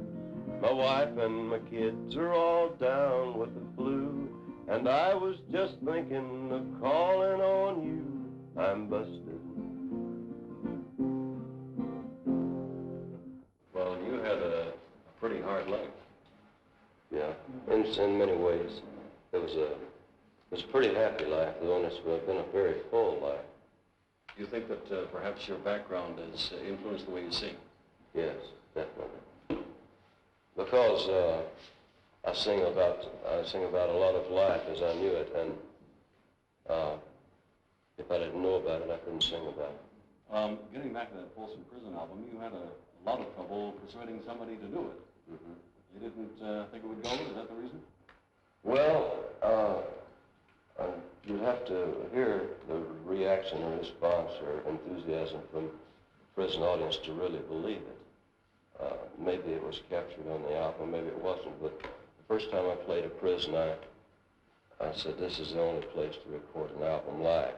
My wife and my kids are all down with the flu, and I was just thinking of calling on you. I'm busted. Well, you had a pretty hard life. Yeah, in many ways. It was a pretty happy life, though, and it's been a very full life. Do you think that perhaps your background has influenced the way you sing? Yes, definitely. Because I sing about a lot of life as I knew it, and if I didn't know about it, I couldn't sing about it. Getting back to that Folsom Prison album, you had a lot of trouble persuading somebody to do it. Mm-hmm. You didn't think it would go? Is that the reason? Well, you'd have to hear the reaction or response or enthusiasm from the prison audience to really believe it. Maybe it was captured on the album, maybe it wasn't, but the first time I played a prison, I said this is the only place to record an album live,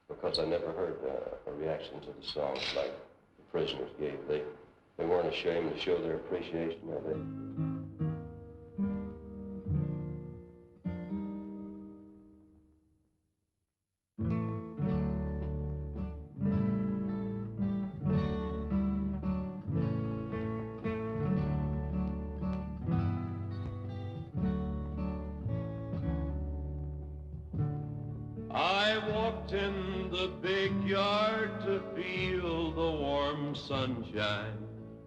because I never heard a reaction to the songs like the prisoners gave. They weren't ashamed to show their appreciation of it. I walked in the big yard to feel the warm sunshine.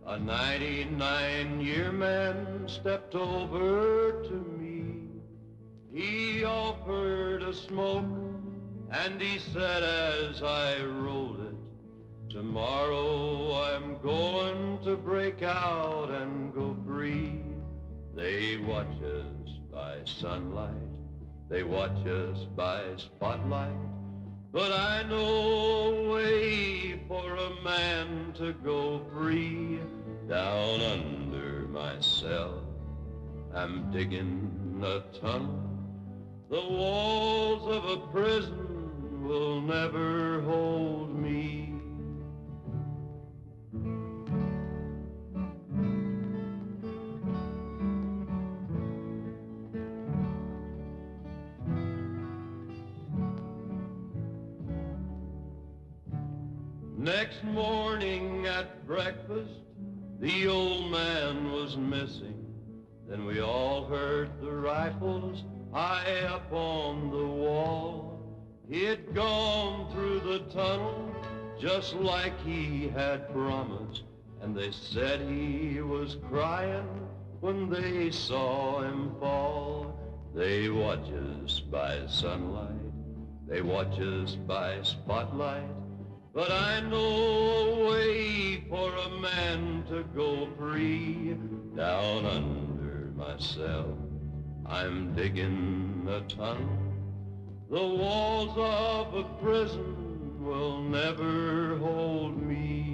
A 99-year man stepped over to me. He offered a smoke, and he said as I rolled it, tomorrow I'm going to break out and go free. They watch us by sunlight, they watch us by spotlight, but I know a way for a man to go free. Down under my cell, I'm digging a tunnel. The walls of a prison will never hold me. Next morning at breakfast, the old man was missing. Then we all heard the rifles high up on the wall. He'd gone through the tunnel just like he had promised, and they said he was crying when they saw him fall. They watch us by sunlight, they watch us by spotlight, but I know a way for a man to go free. Down under my cell, I'm digging a tunnel. The walls of a prison will never hold me.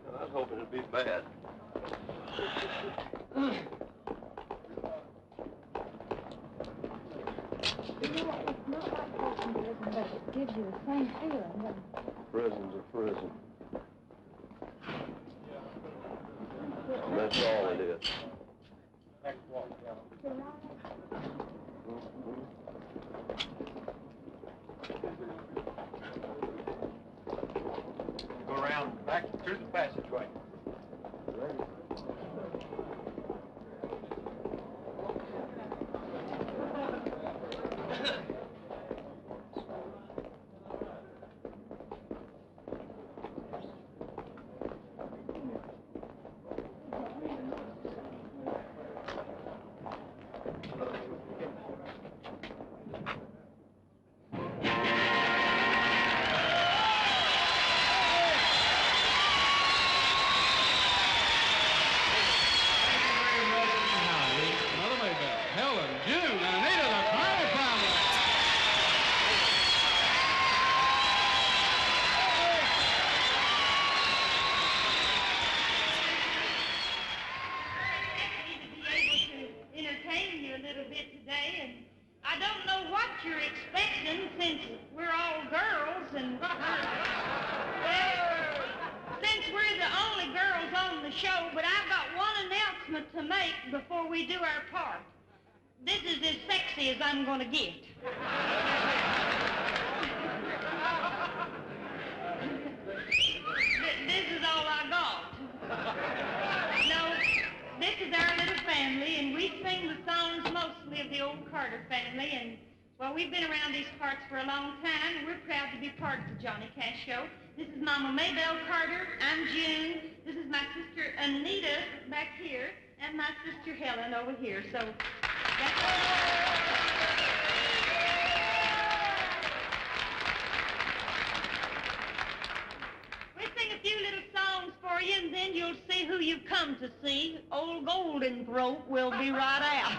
I was hoping it'd be bad. You know, it's not like prison, but it gives you the same feeling. Prison's a prison. And that's all it is. Go around back through the passageway. announcement to make before we do our part. This is as sexy as I'm going to get. This is all I got. No, this is our little family, and we sing the songs mostly of the old Carter family, and, well, we've been around these parts for a long time, and we're proud to be part of the Johnny Cash Show. This is Mama Maybelle Carter. I'm June. This is my sister Anita back here, and my sister Helen over here. So that's we'll sing a few little songs for you, and then you'll see who you've come to see. Old Golden Throat will be right out.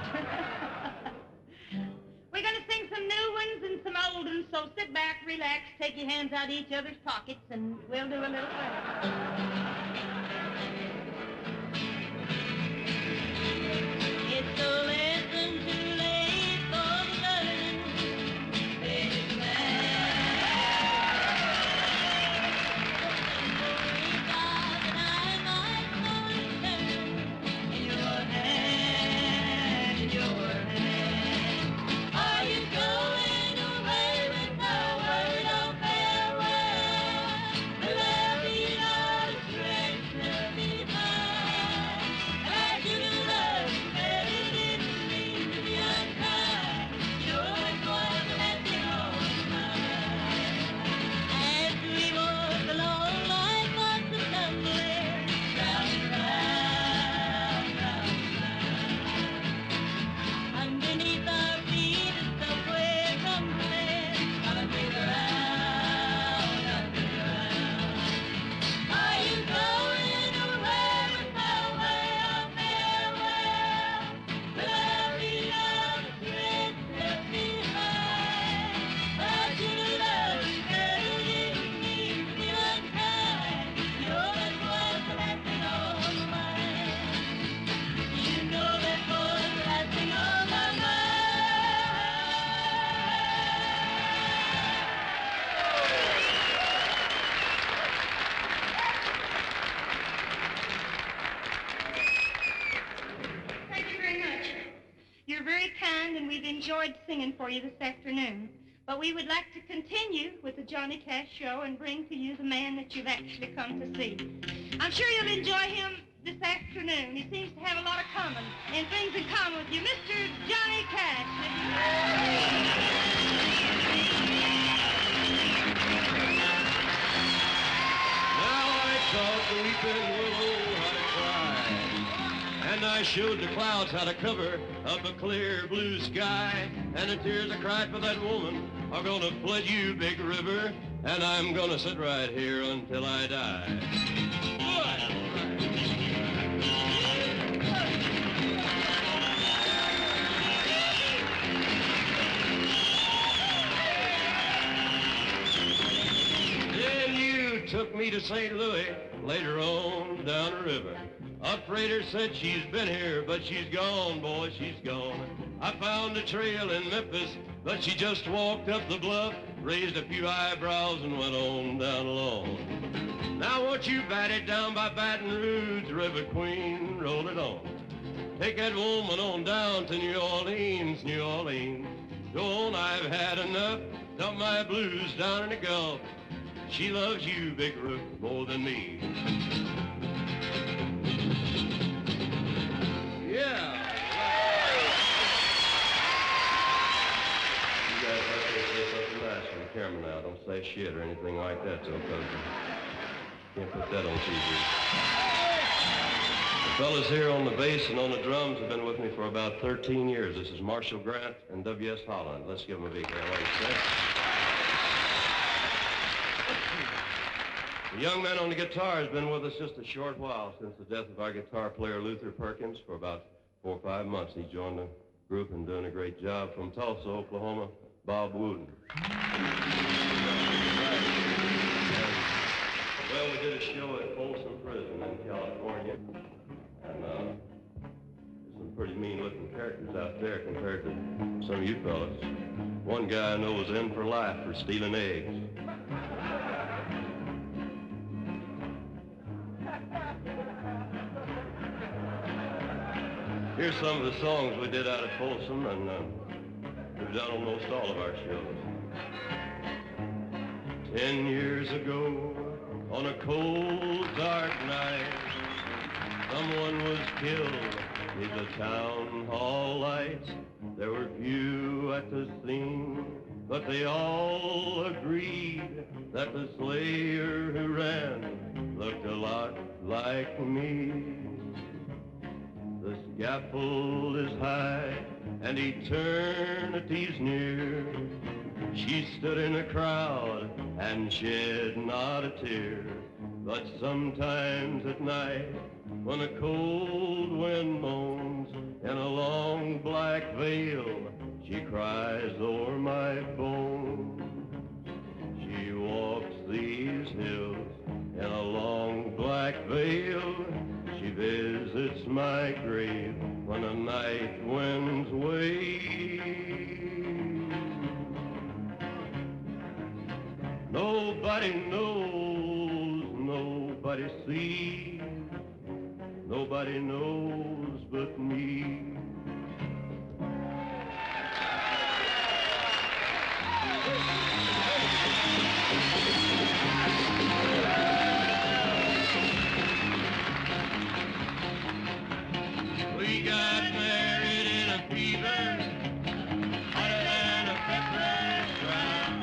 We're going to sing some new ones and some old ones, so sit back, relax, take your hands out of each other's pockets, and we'll do a little fun. It's a lesson too late for the learning, baby man. Enjoyed singing for you this afternoon, but we would like to continue with the Johnny Cash Show and bring to you the man that you've actually come to see. I'm sure you'll enjoy him this afternoon. He seems to have a lot of things in common with you. Mr. Johnny Cash. Now I taught the weeping willow how to cry, and I showed the clouds how to cover up a clear blue sky, and the tears I cried for that woman are gonna flood you, big river, and I'm gonna sit right here until I die. Then you took me to St. Louis, later on down the river. A freighter said she's been here, but she's gone, boy, she's gone. I found a trail in Memphis, but she just walked up the bluff, raised a few eyebrows, and went on down along. Now won't you bat it down by Baton Rouge, River Queen, roll it on. Take that woman on down to New Orleans, New Orleans. Go on, I've had enough, dump my blues down in the Gulf. She loves you, Big Rook, more than me. Yeah. You guys have to say something nice on the camera now. Don't say shit or anything like that, so cousin. Can't put that on TV. The fellas here on the bass and on the drums have been with me for about 13 years. This is Marshall Grant and W.S. Holland. Let's give them a big hand. What do you say? The young man on the guitar has been with us just a short while, since the death of our guitar player Luther Perkins. For about 4 or 5 months, he joined the group and doing a great job. From Tulsa, Oklahoma, Bob Wooten. Well, we did a show at Folsom Prison in California, and there's some pretty mean-looking characters out there compared to some of you fellas. One guy I know was in for life for stealing eggs. Here's some of the songs we did out at Folsom, and we've done almost all of our shows. 10 years ago, on a cold, dark night, someone was killed beneath the town hall lights. There were few at the scene, but they all agreed that the slayer who ran looked a lot like me. The scaffold is high and eternity's near. She stood in a crowd and shed not a tear. But sometimes at night, when a cold wind moans in a long black veil, she cries o'er my bones. She walks these hills in a long black veil. She visits my grave when the night winds wave. Nobody knows, nobody sees, nobody knows but me. We got married in a fever, hotter than a pepper drought.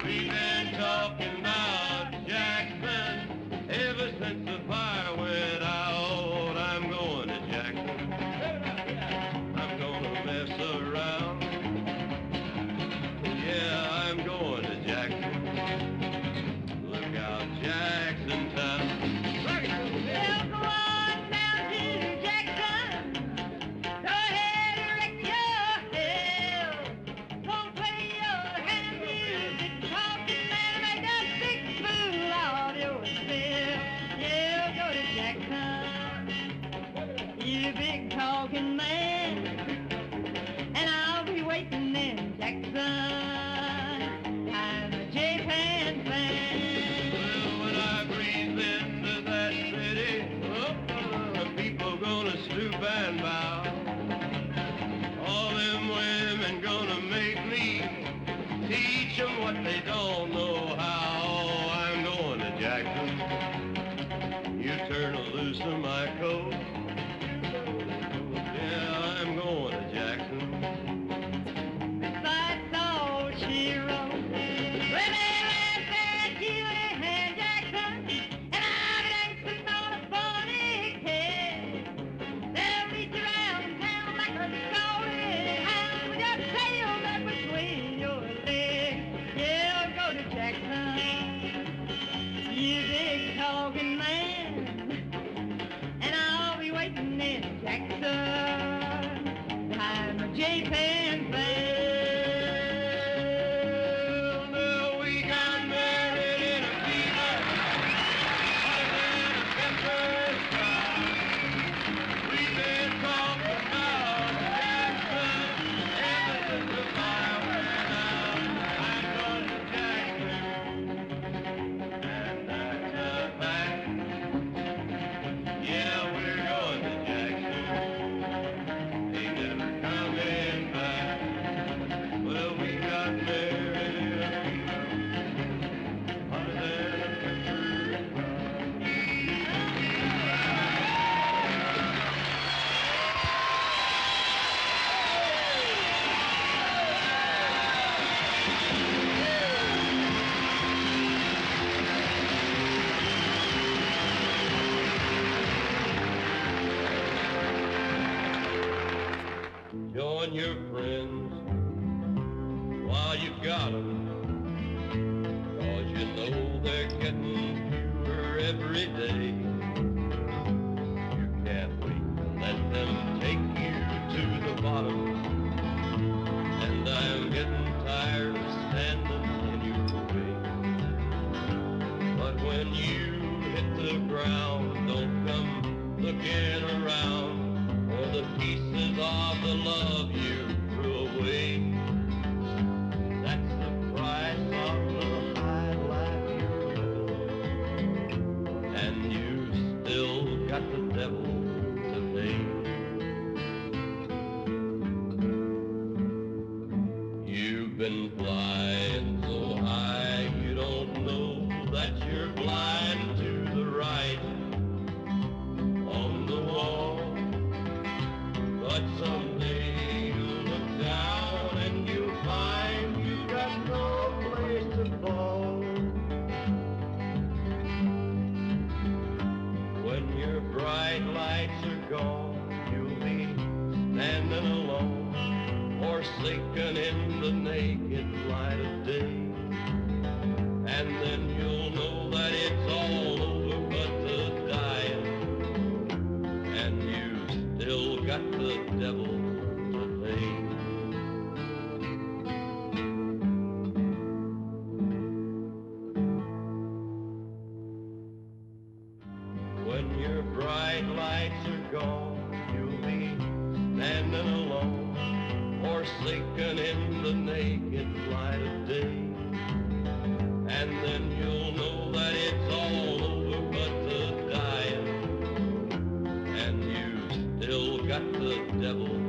We've been talking about Jackson ever since the fire went out. I'm going to Jackson. I'm gonna mess around. Yeah, I'm going to Jackson. Look out, Jackson Town. Well, go on down to Jackson. Go ahead and wreck your hell. Don't play your hand music, talking man, make a big fool of yourself. Yeah, go to Jackson, you big talking man, and I'll be waiting in Jackson. I'm a J-Pan fan. Well, when I breathe into that city, the people gonna stoop and bow. All them women gonna make me teach them what they don't know how. I'm going to Jackson. You turn loose of my coat. Yeah, I'm going to Jackson. That's all she wrote. Women laugh at you and Jackson, and I'm dancing on a funny kid. They'll reach around town like a scolded hound with your tail up between your legs. Yeah, go to Jackson, you big talking man, and I'll be waiting in Jackson. I'm a J-Pan fan. Well, we got married in a fever, hotter than a pepper sprout. We've been talking about Jackson ever since the fire went out. I'm going to Jackson, and that's a fact. Yeah, we're going to Jackson. Ain't never coming back. Well, we got married in a fever, hotter than a pepper Join your friends while you got 'em, 'cause you know they're getting fewer every day. You can't wait to let them take you to the bottom, and I'm getting tired of standing in your way. But when you hit the ground, don't come looking around for the pieces of the love you threw away. gone, you'll be standing alone, forsaken in the naked light of day. And then you'll know that it's all over but the dying, and you still got the devil to pay. When your bright lights are gone, you'll be standing alone, forsaken in the naked light of day. And then you'll know that it's all over but the dying, and you still got the devil